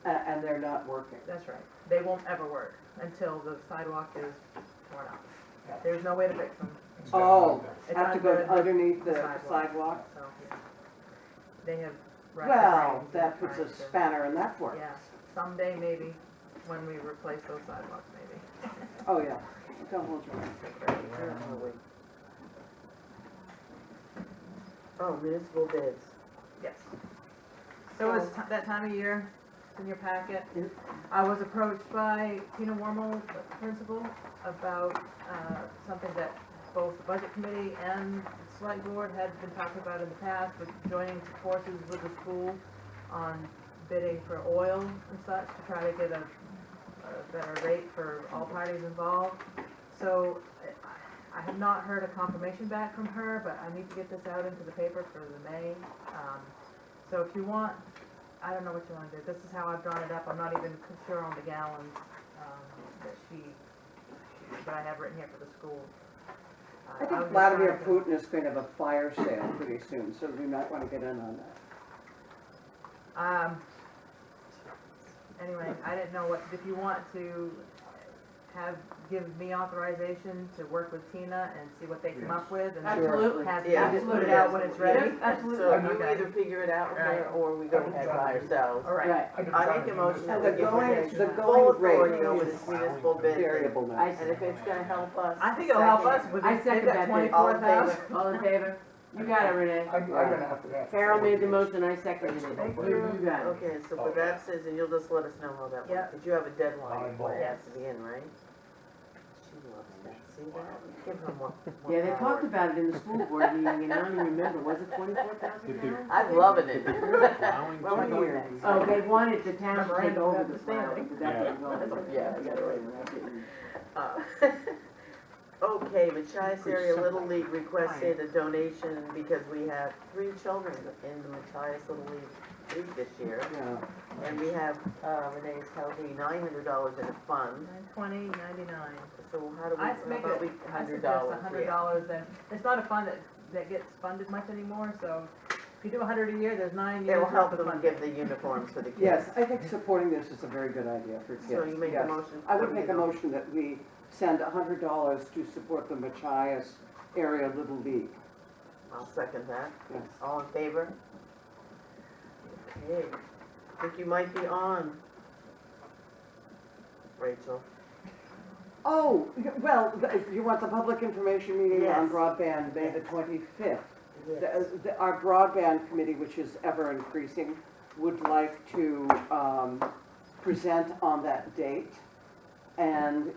and they're not working. That's right. They won't ever work until the sidewalk is torn up. There's no way to fix them. Oh, It's have to not go good. underneath the Sidewalk. sidewalk? So, yeah. They have. racked their Well, brains that puts a trying to- spanner in that works. Yeah, someday maybe, when we replace those sidewalks, maybe. Oh, yeah. Don't hold your breath. Oh, municipal bids. Yes. So it's that time of year, it's in your packet. I was approached by Tina Warmel, the principal, about something that both the budget committee and the select board had been talking about in the past, with joining forces with the school on bidding for oil and such to try to get a better rate for all parties involved. So I have not heard a confirmation back from her, but I need to get this out into the paper for the May. So if you want, I don't know what you want to do. This is how I've drawn it up. I'm not even sure on the gallons that I have written here for the school. I was think just Vladimir trying to- Putin is going to have a fire sale pretty soon, so we might want to get in on that. Anyway, I didn't know if you want to give me authorization to work with Tina and see what they come up with and Absolutely. have Yeah. you just put it out when it's ready. Absolutely. So you Okay. either figure it out with her, or we go ahead by ourselves. All right. Right. I've been I trying make to a do motion this. that And we the give going, her the full going authority over rate this is municipal bid. variable now. I And if it's gonna help us. I think it'll help us second with I this. They've second got that bid. 24,000. All in favor? You got it, Renee. I'm gonna have to ask. Carol made the motion, I seconded it. Thank You you. got it. Okay, so but that says, and you'll just let us know how that Yeah. went. Did you have a deadline when it has Yes. to be in, right? She loves that, see that? Give her more Yeah, they power. talked about it in the school board meeting, and I don't even remember, was it 24,000 Did they- gallons? I'm loving it. Plowing Well, too? we hear these. Oh, they wanted the town to take over the Understanding. plowing, but that didn't go anywhere. Yeah, I got it right, and that didn't- Okay, Machias Area Little League requested a donation because we have 3 children in the Machias Little League this year. Yeah. And we have, Renee's telling me $900 in a fund, $20.99. so how do we, I how make about it, we, I suggest $100? $100, and it's not a fund that gets funded much anymore, so if you do 100 a year, there's 9 years. It'll help worth of them funding. give the uniforms for the kids. Yes, I think supporting this is a very good idea for kids. So you make a yes. motion? I what would do make you a know? motion that we send $100 to support the Machias Area Little League. I'll second that. Yes. All in favor? Okay, think you might be on, Rachel. Oh, well, you want the public information meeting on Yes. broadband, May the Yes. 25th. Yes. Our broadband committee, which is ever increasing, would like to present on that date and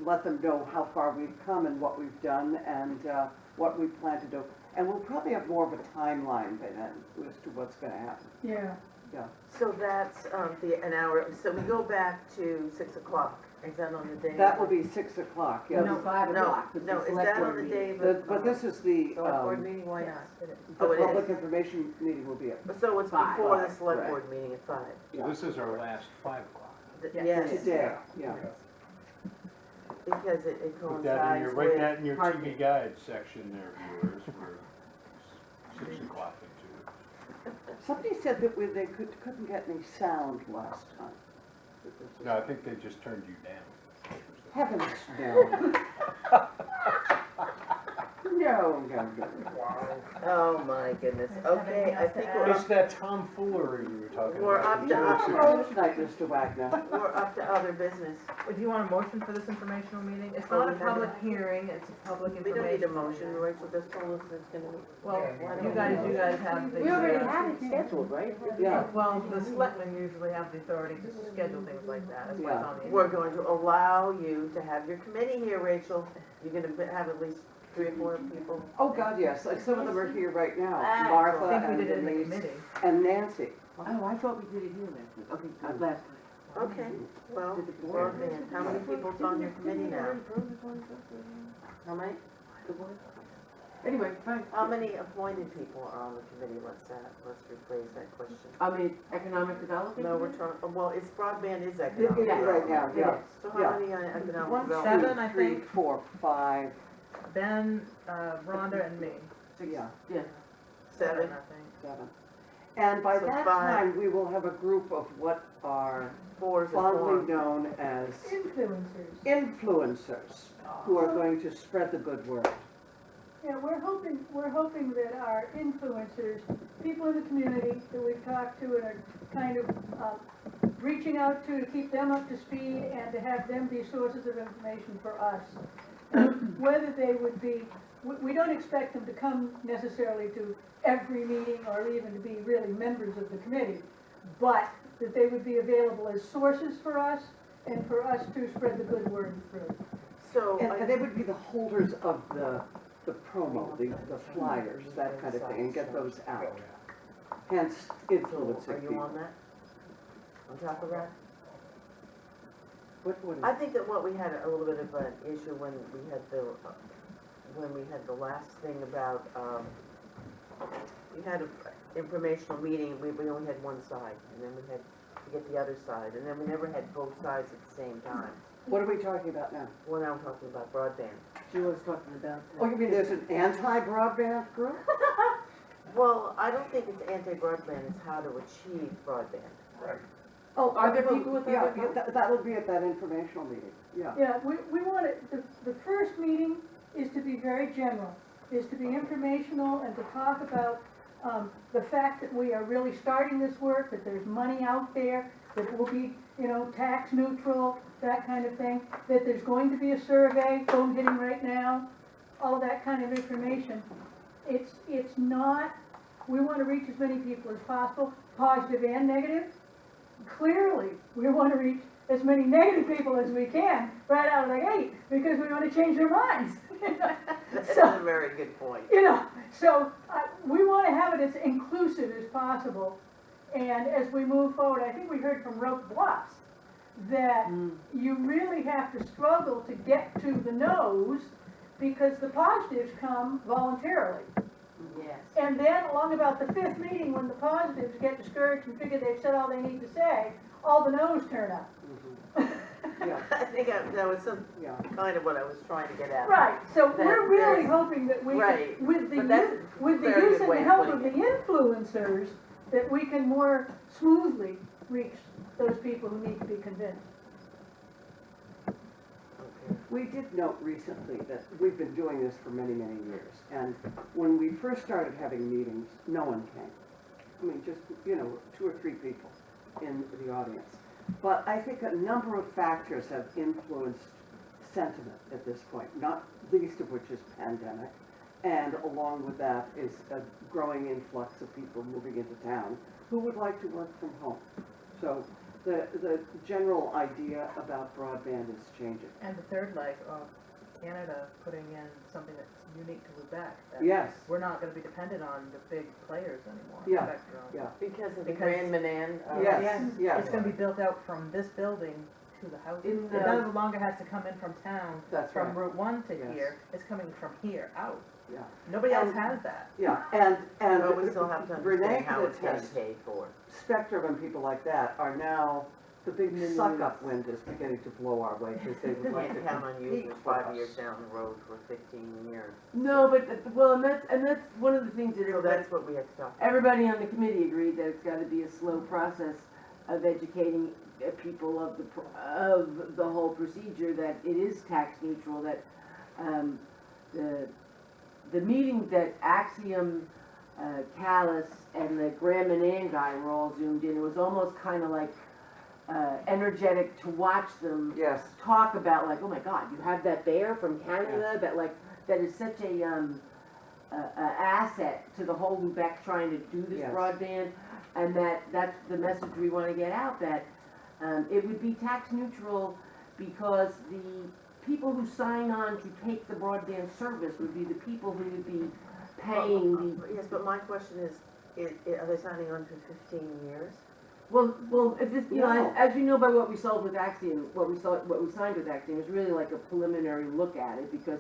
let them know how far we've come and what we've done and what we plan to do. And we'll probably have more of a timeline by then as to what's gonna happen. Yeah. So that's, an hour, so we go back to 6 o'clock, is that on the day? That will be 6 o'clock, yes. No, 5 No, o'clock. it's the no, is select that on board the meeting. day of the? But this is the, Select board meeting, why not? the Oh, it is. public information meeting will be at So it's 5. before the select Right. board meeting at 5? So this is our last 5 o'clock. Yeah. Yes, today, yeah. because it Put that in your, coincides write with, that in your Pardon TV guide section there, viewers, for 6 o'clock and 2. Somebody said that they couldn't get any sound last time. No, I think they just turned you down. Heavens, no. No, no, no. oh my goodness, Does it have okay, anything I else to think add? we're It's up, that tomfoolery you were talking We're about. up the to- years ago. Oh, tonight, Mr. Wagner. we're up to other business. Do you want a motion for this informational meeting? It's Oh, not a we have public it. hearing, it's a public We don't need a information. motion, Rachel just told us it's gonna be. Well, Yeah, you guys have the. We already had it scheduled, right? Yeah. Well, the selectmen usually have the authority to schedule things like that, that's why it's on the. We're going to allow you to have your committee here, Rachel. You're gonna have at least 3 or 4 people. Oh, God, yes, like some of them are here right now. Ah, I Martha think we and did it in the Denise committee. and Nancy. Oh, I thought we did it here last week. Okay, last time. Okay, well, Did the board- broadband, how many people's on your committee now? How many? Anyway, fine. How many appointed people are on the committee? Let's rephrase that question. I mean, economic development? No, we're trying, well, it's broadband is It economic. is right now, It yeah. is. So Yeah. how many on economic One, development? 7, I two, three, think. 4, 5, Ben, Rhonda and me. yeah, Yeah. 7? I think. 7. And by So that 5. time, we will have a group of what are 4 is a fondly quorum. known as Influencers. influencers who are going to spread the good word. Yeah, we're hoping that our influencers, people in the community that we've talked to and are kind of reaching out to keep them up to speed and to have them be sources of information for us. Whether they would be, we don't expect them to come necessarily to every meeting or even to be really members of the committee, but that they would be available as sources for us and for us to spread the good word through. So, And they would be the holders of the promo, the flyers, that kind of thing, and get those out. Hence, so influencing are you people. on that? On top of that? What is I think that what we had a little bit of an issue when we had the last thing about, we had an informational meeting, we only had one side, and then we had to get the other side, and then we never had both sides at the same time. What are we talking about now? Well, now I'm talking about broadband. She was talking about. Oh, you mean there's an anti-broadband group? Well, I don't think it's anti-broadband, it's how to achieve broadband. Oh, Are there people with yeah, that? yeah, that will be at that informational meeting, yeah. Yeah, we want it, the first meeting is to be very general, is to be informational and to talk about the fact that we are really starting this work, that there's money out there, that it will be, tax neutral, that kind of thing, that there's going to be a survey, phone hitting right now, all of that kind of information. it's not, we wanna reach as many people as possible, positive and negative. Clearly, we wanna reach as many negative people as we can, right out of the gate, because we wanna change their minds. That's So- a very good point. You know, so we want to have it as inclusive as possible. And as we move forward, I think we heard from Rope Bluffs that you really have to struggle to get to the no's because the positives come voluntarily. Yes. And then along about the fifth meeting, when the positives get discouraged and figure they've said all they need to say, all the no's turn up. Yeah, I think that was some, yeah. kind of what I was trying to get at. Right, so That we're really there's- hoping that we, Right, can- with the but that's use, a with the very use good and way the of help of putting the influencers, that we can more smoothly reach those people who need to be convinced. Okay. We did note recently that we've been doing this for many, many years, and when we first started having meetings, no one came. I mean, just, 2 or 3 people in the audience. But I think a number of factors have influenced sentiment at this point, not least of which is pandemic. And along with that is a growing influx of people moving into town who would like to work from home. So the general idea about broadband is changing. And the third leg of Canada putting in something that's unique to Lubec. that Yes, We're not gonna be dependent on the big players anymore. Yeah, Spectrum. yeah. Because of the Because- Grand Manan. Yes, yes. It's gonna be built out from this building to the house. In It the- no longer has to come in from town, That's from right. Route 1 to Yes. here, it's coming from here out. Yeah. Nobody else And- has that. Yeah, and But we still have to Renee understand how could it's getting attest, paid for. Spectrum and people like that are now, the big Millions. suck-up wind is beginning to blow our way because they would like to Can't count on compete using with 5 us. years down the road for 15 years. No, but, well, and that's one of the things that So everybody, that's what we have to talk. everybody on the committee agreed that it's gotta be a slow process of educating people of the whole procedure, that it is tax neutral, that, the meeting that Axiom, Callis, and the Graham and Ann guy were all zoomed in, it was almost kinda like, energetic to watch them Yes, talk about, like, oh my God, you have that bear from Canada, that like, that is such a asset to the whole Lubec trying to do this Yes. broadband, and that's the message we wanna get out, that, it would be tax neutral because the people who sign on to take the broadband service would be the people who would be paying the, Yes, but my question is, are they signing on for 15 years? well, if this, No. as you know by what we sold with Axiom, what we signed with Axiom was really like a preliminary look at it, because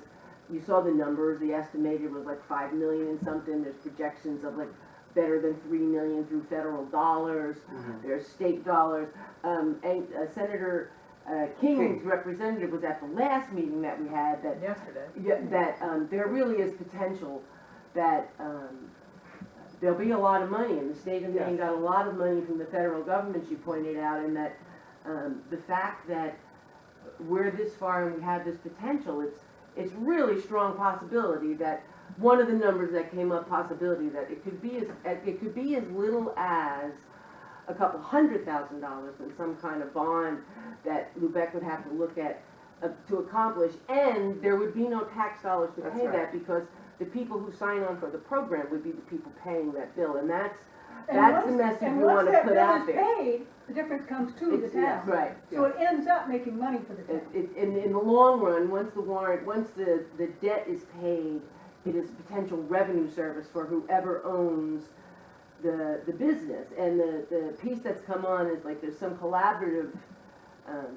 you saw the numbers, the estimated was like 5 million and something, there's projections of like better than 3 million through federal dollars, there's state dollars, and Senator King's representative was at the last meeting that we had, that Yesterday. yeah, that, there really is potential that, there'll be a lot of money, and the state of Maine Yes. got a lot of money from the federal government, you pointed out, and that, the fact that we're this far and we have this potential, it's really strong possibility that one of the numbers that came up, possibility that it could be as little as a couple $100,000 in some kind of bond that Lubec would have to look at to accomplish, and there would be no tax dollars to That's pay right. that, because the people who sign on for the program would be the people paying that bill, and that's And the once- message and we wanna once that put bill out is there. paid, the difference comes to the It's- town. Right. So it ends up making money for the town. In the long run, once the debt is paid, it is a potential revenue service for whoever owns the business. And the piece that's come on is like, there's some collaborative,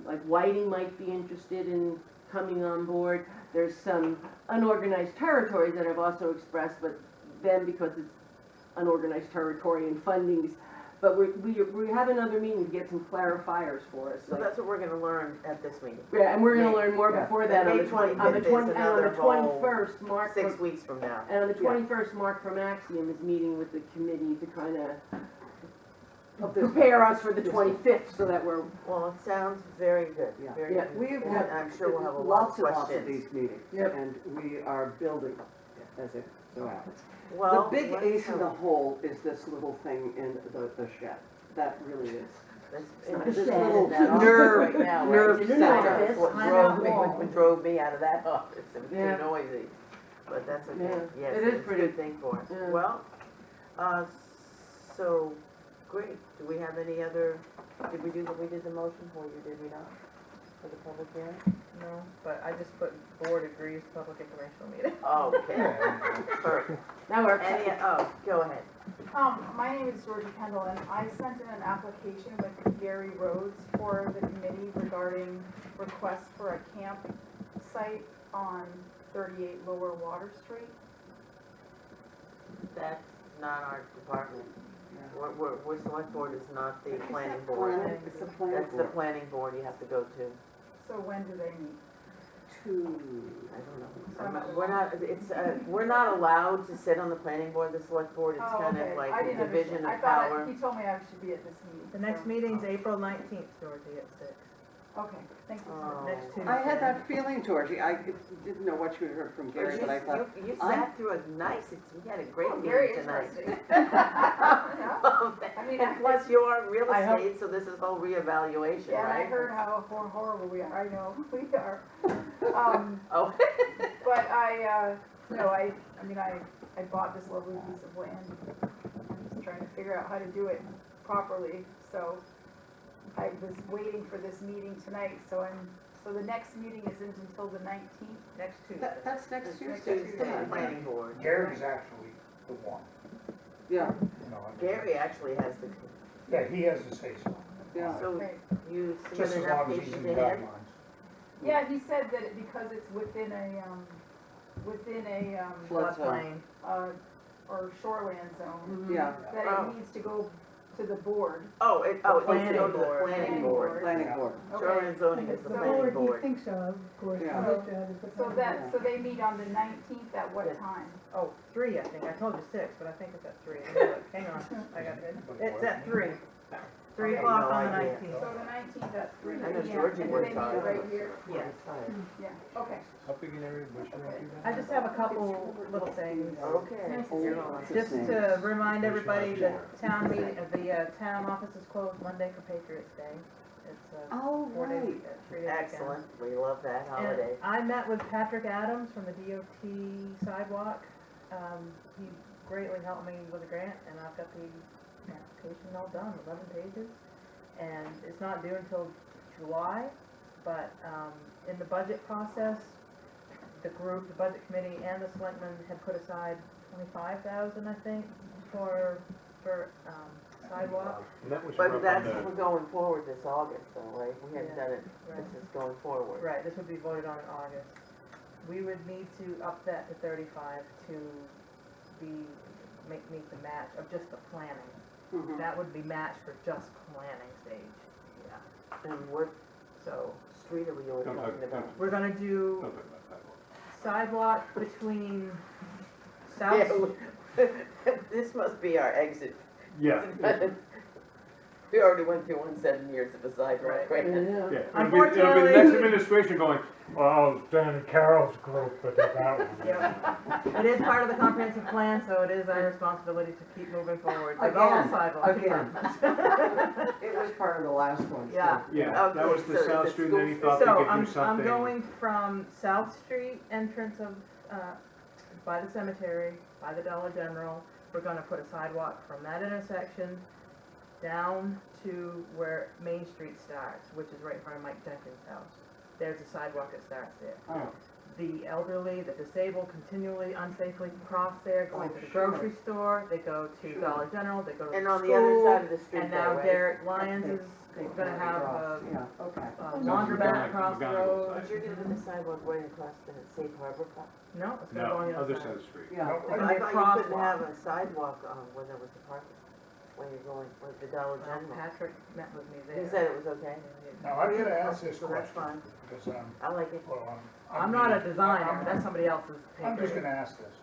like Whiting might be interested in coming on board. There's some unorganized territories that have also expressed, but then because it's unorganized territory and fundings, but we have another meeting to get some clarifiers for us. So like- that's what we're gonna learn at this meeting. Yeah, and we're gonna learn more Yeah. before that on the May 20, 25th is another whole 21st, Mark, 6 weeks from now. and on the 21st, Mark from Axiom is meeting with the committee to kinda prepare us for the 25th, so that we're, Well, it sounds very good, Yeah. very Yeah. good. We've And had I'm sure we'll have a lot of lots and lots of questions. these meetings, Yep. and we are building as it so happens. The Well, big let's ace in the hope. hole is this little thing in the shed. That really is. It's a This shed, little that office nerve, right now, right? nerve It's a center. nerve. That's what Climb drove that me, wall. what drove me out of that office, it was Yeah. too noisy. but that's okay. Yeah, Yes, it is it's a pretty. good thing for us. Yeah. Well, so, great. Do we have any other, we did the motion for you, did we not? For the public hearing? No, but I just put board agrees public informational meeting. Okay, perfect. That works. Go ahead. My name is Georgie Kendall, and I sent in an application with Gary Rhodes for the committee regarding requests for a camp site on 38 Lower Water Street. That's not our department. We're select board is not the Is planning that board. planning? It's the planning That's the board. planning board you have to go to. So when do they meet? I don't know. We're not, we're not allowed to sit on the planning board, the select board, it's Oh, kind okay. of I like a didn't division understand. of I thought, power. he told me I should be at this meeting. The next so- meeting's April 19th, Georgie, at 6. Okay, thank you. Oh. Next Tuesday. I had that feeling, Georgie, I didn't know what you had heard from Gary, but I thought, You sat through a nice, we had a great Oh, very meeting tonight. interesting. I mean, And plus you are real I hope- estate, so this is whole reevaluation, Yeah, and I right? heard how horrible we are, I know, we are. Oh, But I bought this lovely piece of land. I'm just trying to figure out how to do it properly, so I was waiting for this meeting tonight, so the next meeting isn't until the 19th. Next Tuesday. that's next Next Tuesday. Tuesday, the planning board. Gary's actually the one, Yeah, you know. I mean, Gary actually has the, Yeah, he has to say so. yeah. so Right. you Just submit as an long as he's application in to the him? guidelines. Yeah, he said that because it's within a Flood zone. Floodplain. or shoreland zone, Yeah, that Oh. it needs to go to the board. Oh, it needs to go to planning the board. planning board. planning board. Shoreline zoning is the So- planning board. thinks of course. Yeah. So they meet on the 19th at what Yes. time? Oh, 3, I think. I told you 6, but I think it's at 3. Hang on, I got it. It's at 3. 3 Okay. o'clock No on the idea. 19th. So the 19th at 3 I know p.m. Georgie And do works they on meet it. right here? Yes. Yeah, okay. How big an area was you gonna do I that? just have a couple little things. Okay. You're on. Just to remind everybody that town meeting, the town office is closed Monday for Patriots Day. It's Oh, 4 days, right. 3 days weekend. Excellent, we love that And holiday. I met with Patrick Adams from the DOT sidewalk. He greatly helped me with a grant, and I've got the application all done, 11 pages. And it's not due until July, but in the budget process, the group, the budget committee, and the selectmen had put aside $25,000, I think, for sidewalk. And that was But rough that's, on the- we're going forward this August though, right? We hadn't Yeah. done it, Right. this is going forward. Right, this would be voted on in August. We would need to up that to 35 to meet the match of just the planning. Mhm. That would be matched for just planning stage, yeah. And what So, street are we only Don't talking talk- about? we're gonna don't do talk about sidewalk. sidewalk between South, Yeah, this must be our exit. Yeah, We already went through 7 years of a sidewalk, right? yeah. It'll be the Unfortunately- next administration going, well, Dan and Carol's group, but that one. yeah. It is part of the comprehensive plan, so it is our responsibility to keep moving forward with all Again, sidewalk again. improvements. It was part of the last one. so, Yeah. Yeah, that was the Okay, so South the Street, and then he school thought they So could do I'm something. going from South Street entrance of, by the cemetery, by the Dollar General. We're gonna put a sidewalk from that intersection down to where Main Street starts, which is right in front of Mike Jenkins' house. There's a sidewalk that starts there. Oh, The elderly, the disabled continually unsafely cross there, going Oh, to the sure. grocery store, they go to Sure. Dollar General, they go to the And school. on the other side of the street And though, now right? Derek Lyons is they gonna can have cross, a yeah, okay. laundromat across the road. But you're gonna put the sidewalk right across the Safe Harbor Park? No, it's gonna go No, on the other side of the street. Yeah, No, It'll I be a thought you couldn't crosswalk. have a sidewalk when there was the parking, when you're going, with the Dollar Well, General. Patrick met with me there. He said it was okay. Now, I gotta ask this So that's question, fine. because, I like it. well, I'm not a being- designer, I'm- that's somebody else's I'm just paper. gonna ask this.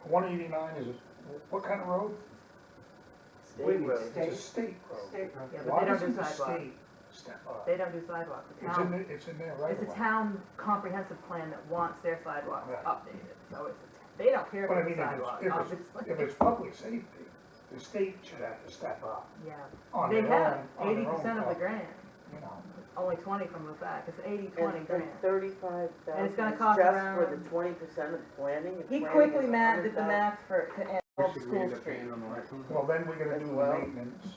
189 is, what kind of road? State road. It's a state road. State road. Yeah, but Why they don't do doesn't the sidewalk. state step up? They don't do sidewalk. The It's in, town, the- it's in there right it's a away. town comprehensive plan that wants their sidewalks Right. updated, so they don't care But I about the mean, sidewalk, if it's, obviously. if it's public safety, the state should have to step up Yeah, on they their have own, on their own 80% of the property. grant. you know. only 20 from the back, it's 80-20 And grant. 35,000 And it's gonna is cost just for around- the 20% of planning? If He planning quickly is did the 100,000? math to end Or old should we School end up Street. paying on the right one? Well, then we're gonna do the Well, maintenance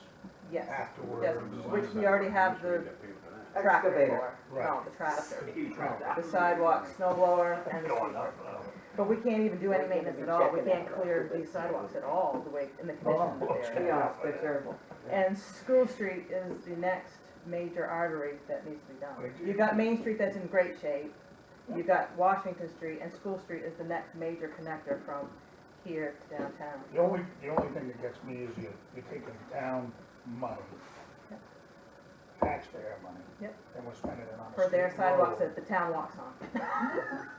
Yes, afterwards. yes, which we already have We the end up paying for that. tractor Excavator. for. No, the tractor. 85,000. The sidewalk, snow blower, and the Going sweeper. up, But we can't even do any We're gonna maintenance be at all, we checking can't that clear out. these sidewalks at all, the way, in the condition that they're in. Yeah, they're terrible. And School Street is the next major artery that needs to be done. You got Main Street that's in great shape, you got Washington Street, and School Street is the next major connector from here to downtown. The only thing that gets me is you're taking town money, Yep. taxpayer money. Yep. And we're spending it on a For their state sidewalks road. that the town walks on.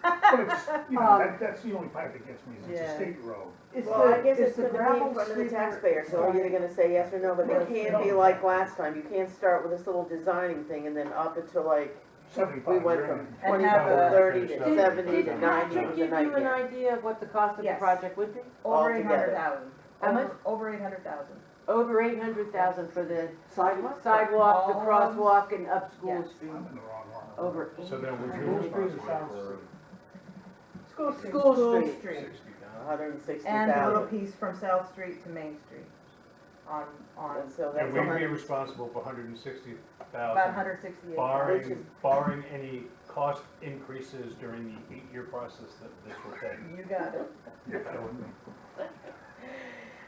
But it's, you know, that's the only part that gets me, is it's Yeah. a state road. Is Well, I the- guess is it's the gonna be gravel in front of the sweeper- taxpayer, so you're gonna say yes or no, but Yes. it can't be like last time, you can't start with this little designing thing and then up until like, we 75 went grand. from And 25 have to a- 30 to Did- 70 to Did 90, it Patrick was a give you an nightmare. idea of what the cost of the Yes. project would be? Over Altogether. 800,000. How much? Over 800,000. Over 800,000 for the Sidewalk? sidewalk, the All- crosswalk, and up School Yes. Street. I'm in the wrong one. Over So then would you 800,000. responsible School Street. School School Street. for 60,000? 160,000. And a little piece from South Street to Main Street on, And so And that's we'd be 100, responsible for about 160,000, 168. Which barring, is- barring any cost increases during the 8-year process that this will take. You got it. You're killing me.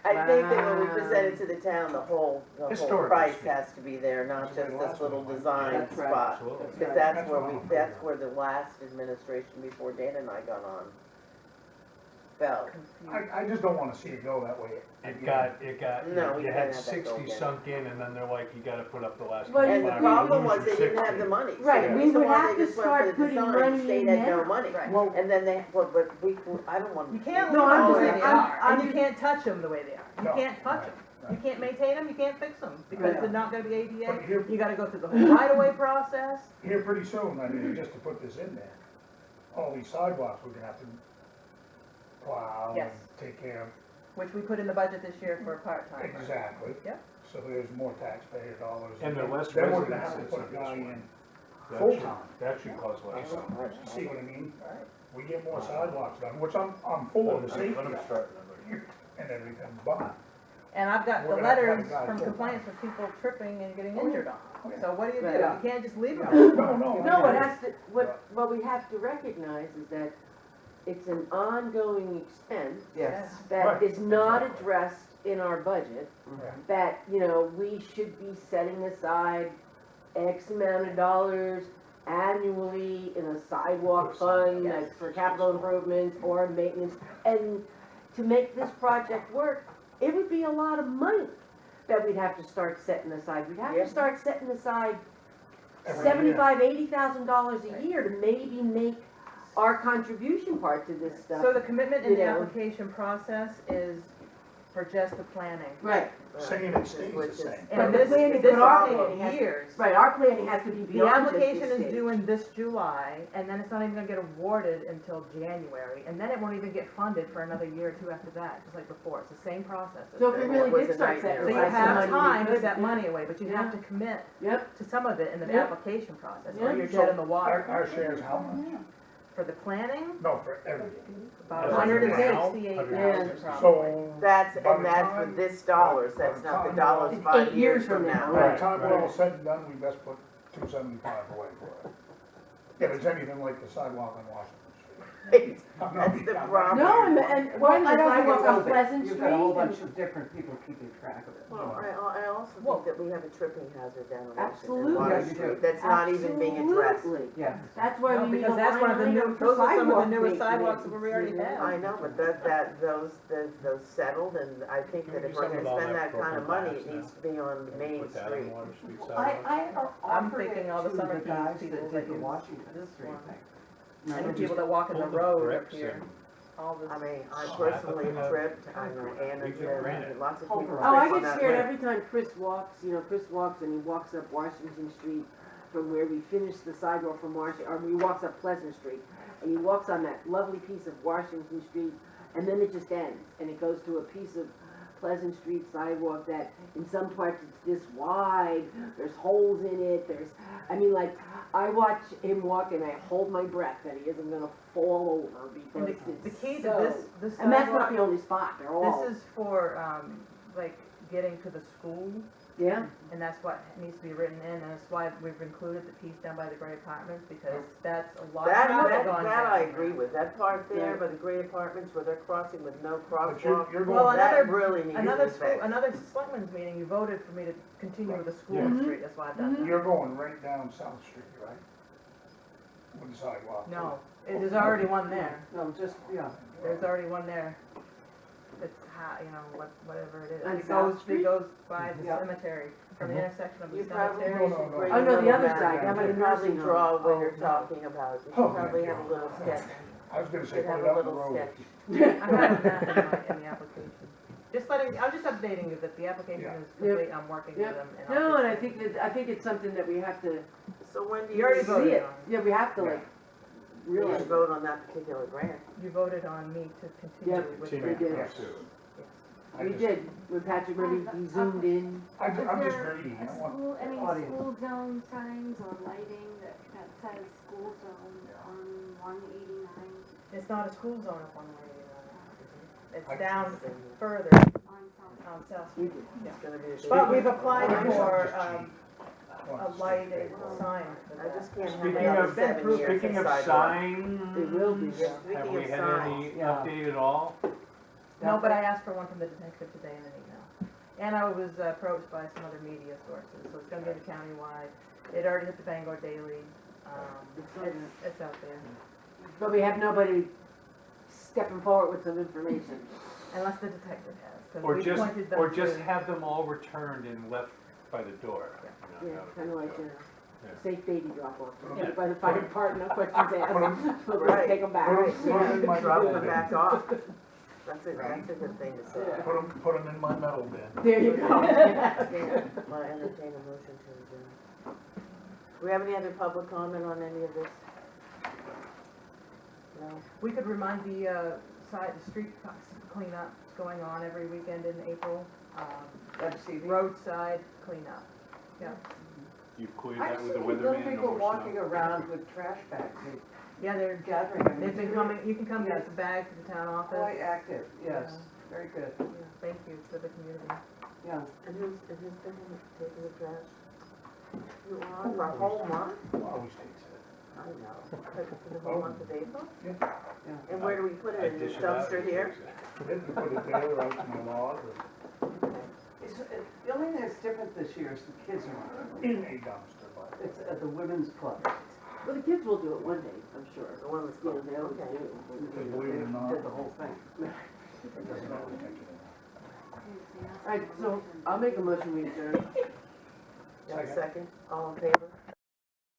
I think that when we Wow. present it to the town, the whole Historically price speaking. has to be there, not That's the way just the this last little one went. design That's right. spot. Absolutely. Because That's that's where what we, I'm that's afraid where the last administration before Dana and I got on fell. I just don't wanna see it go that way. It got, No, we you can't had have that 60 go again. sunk in, and then they're like, you gotta put up the last Well, 25. And the you problem you was lose they your didn't have 60. the money. Right, So the we reason would why have they to just went start for the putting design, money state in had no now. money. Right. Well, And then they, well, but we, I don't want. You can't No, leave I'm them the just way saying, they I'm- are, and I'm you can't touch them the way they are. You No, can't touch right, them. right. You can't maintain them, you can't fix them, because Yeah. they're not gonna be ADA. But here, You gotta go through the whole right-of-way process. here pretty soon, I mean, just to put this in there, all these sidewalks, we're gonna have to plow and Yes. take care of. Which we put in the budget this year for part-time. Exactly. Yep. So there's more taxpayer dollars. And there are less Then we're gonna residents have to that's put a on this guy one. in That full should- time. That should cost less. See what I mean? Right. We get more sidewalks done, which I'm for the safety Let them of it start. and everything, but And I've got the We're gonna have to have letters a guy from full-time. complaints of people tripping and getting Oh, yeah. injured on Oh, yeah. them. So what do you do? Right. You can't just leave Yeah. them. no. No, it has to, what we have to recognize is that it's an ongoing expense yes. that Right. is not addressed in our budget, Right. that, you know, we should be setting aside X amount of dollars annually in a sidewalk fund Yes. that's for capital improvements or maintenance. And to make this project work, it would be a lot of money that we'd have to start setting aside. We'd have Yeah. to start setting aside Every $75,000, $80,000 a year to maybe make our contribution part to this stuff. So the commitment in You the know. application process is for just the planning. Right, Saying it stays the Which is- same. But And the this planning- is but our planning taking has to- years. right, our planning has to be The beyond just application this is stage. due in this July, and then it's not even gonna get awarded until January, and then it won't even get funded for another year or two after that, just like before. It's the same process. So if we really It was did a start setting nightmare. So you aside some have money, we time to could- set money away, but you have to commit Yep, to some of it in the Yeah. application process, Yeah. or you're dead in the Our water. share is how much? For the planning, No, for everything. about As of $168,000 now, probably. So. That's, by and the that's time- with this dollars, by that's the not the time dollars It's 5 8 years from now. By Right. the time we're all said and done, we best put 275 away for it. If it's anything like the sidewalk on Washington Street. That's the problem. no, and Well, one of I the don't think sidewalks it's on open. Pleasant You've Street. got a whole and- bunch of different people keeping track of it. Well, I also Well- think that we have a tripping hazard down on Washington Absolutely. Water Yeah, you do. Street that's not even being addressed. Absolutely. Yes. That's why No, we need a because that's one of the line new, item for those are some of the sidewalk newest maintenance. sidewalks that we already have. I know, but those settled, and I think Can that we if do we're something gonna about spend that that kind of money, broken it glass needs to be on Can we Main put that on Street. Water Street I sidewalk? I'm offered thinking it all the to summer the keys guys people that that did the use Washington this Street one. thing. And No, the people that walk in the Pull the road up bricks here, and- all this. I mean, I Oh, personally I thought tripped, I know Anna We did did, granite. and lots of Hold people her Oh, I tripped on get that scared road. every time Chris walks, Chris walks and he walks up Washington Street from where we finished the sidewalk from Washington, or he walks up Pleasant Street. And he walks on that lovely piece of Washington Street, and then it just ends, and it goes to a piece of Pleasant Street sidewalk that in some parts it's this wide, there's holes in it, I mean, like, I watch him walk and I hold my breath that he isn't gonna fall over And because the it's key to so. this And that's not sidewalk, the only spot, they're all, this is for, like, getting to the school, yeah, and that's what needs to be written in, and that's why we've included the piece down by the gray apartments, because that's a lot of traffic going down. That I agree with, that part there Right. by the great apartments where they're crossing with no But crosswalk, you're Well, going, that another, really needs to be another school, fixed. another selectmen's meeting, you voted for me to continue with the school Yeah. street, that's why I've done that. you're going right down South Street, right? With the sidewalk. No, there's already one there, No, just, yeah. there's already one there. It's whatever it is. On It South goes, Street? it goes by the Yeah. cemetery, from the Mhm. intersection of the You probably cemetery. No, no, no. bring Oh, no, a the little other map. side, down by You the could probably nursing home. draw what Oh, you're no. talking about, you Oh, should probably have a little sketch. I was gonna say, Should put have it a out in the little road. sketch. I have that in the application. I'm just updating you that the application Yeah. is complete, I'm working with Yep. them. And I'll no, just- and I think it's something that we have to So when do You already you, voted see it, on it. yeah, we have to like we realize. should vote on that particular grant? You voted on me to continue Yep. with Continue the did. to Yes. pursue. I We just- did, when Patrick, remember, he zoomed in. I'm just Is there greedy, I a don't want school, any audience. school zone signs or lighting that says school zone on 189 It's not a school zone up on 189. It's I- down further on South? on South We Street. did. It's gonna be a big. But we've applied I just- for, just cheap. a lighted sign for I that. just can't have Speaking another of, 7 years speaking of sidewalk. signs, It will be, Yeah, have speaking we of had signs, any yeah. update at all? No, but I asked for one from the detective today in an email. And I was approached by some other media sources, so it's gonna be the countywide. It already hit the Bangor Daily, it's out there. But we have nobody stepping forward with some information. Unless the detective has, because Or we just, pointed them or just to- have them all returned and left by the door? you know, Yeah, out of kinda the like, door. a Yeah. safe baby drop off, Yeah. by the fire department, no questions asked, we'll just Right. take them back. Put 'em in my Drop metal them bin. back off. That's a good thing to say. Put 'em in my metal bin. There you go. Well, I entertain a motion to adjourn. Do we have any other public comment on any of this? No? We could remind the street cleanup going on every weekend in April. FCD. Roadside cleanup. You cleared I've that with the seen little weatherman, no people more walking snow? around with trash bags, Yeah, they're, gathering them. they've been coming, you can come get some bags to the town office. Quite active, yes, very good, Yeah, thank you for the community. yeah. And who's been taking the trash? You are for a whole month? Always takes it. I know. For the whole month of April? Yeah. Yeah. And where do we put I it? In the dish it out, dumpster he here? takes it. Then you put it there, out in the lawn, The only thing that's different this year is the kids are, in a dumpster, but. it's at the women's club. Well, the kids will do it one day, I'm sure. The women's You know, club, they always okay. do. Believe it or not. Did the whole thing. It doesn't always take it Alright, so I'll make a motion we adjourn. Got a second? All in favor?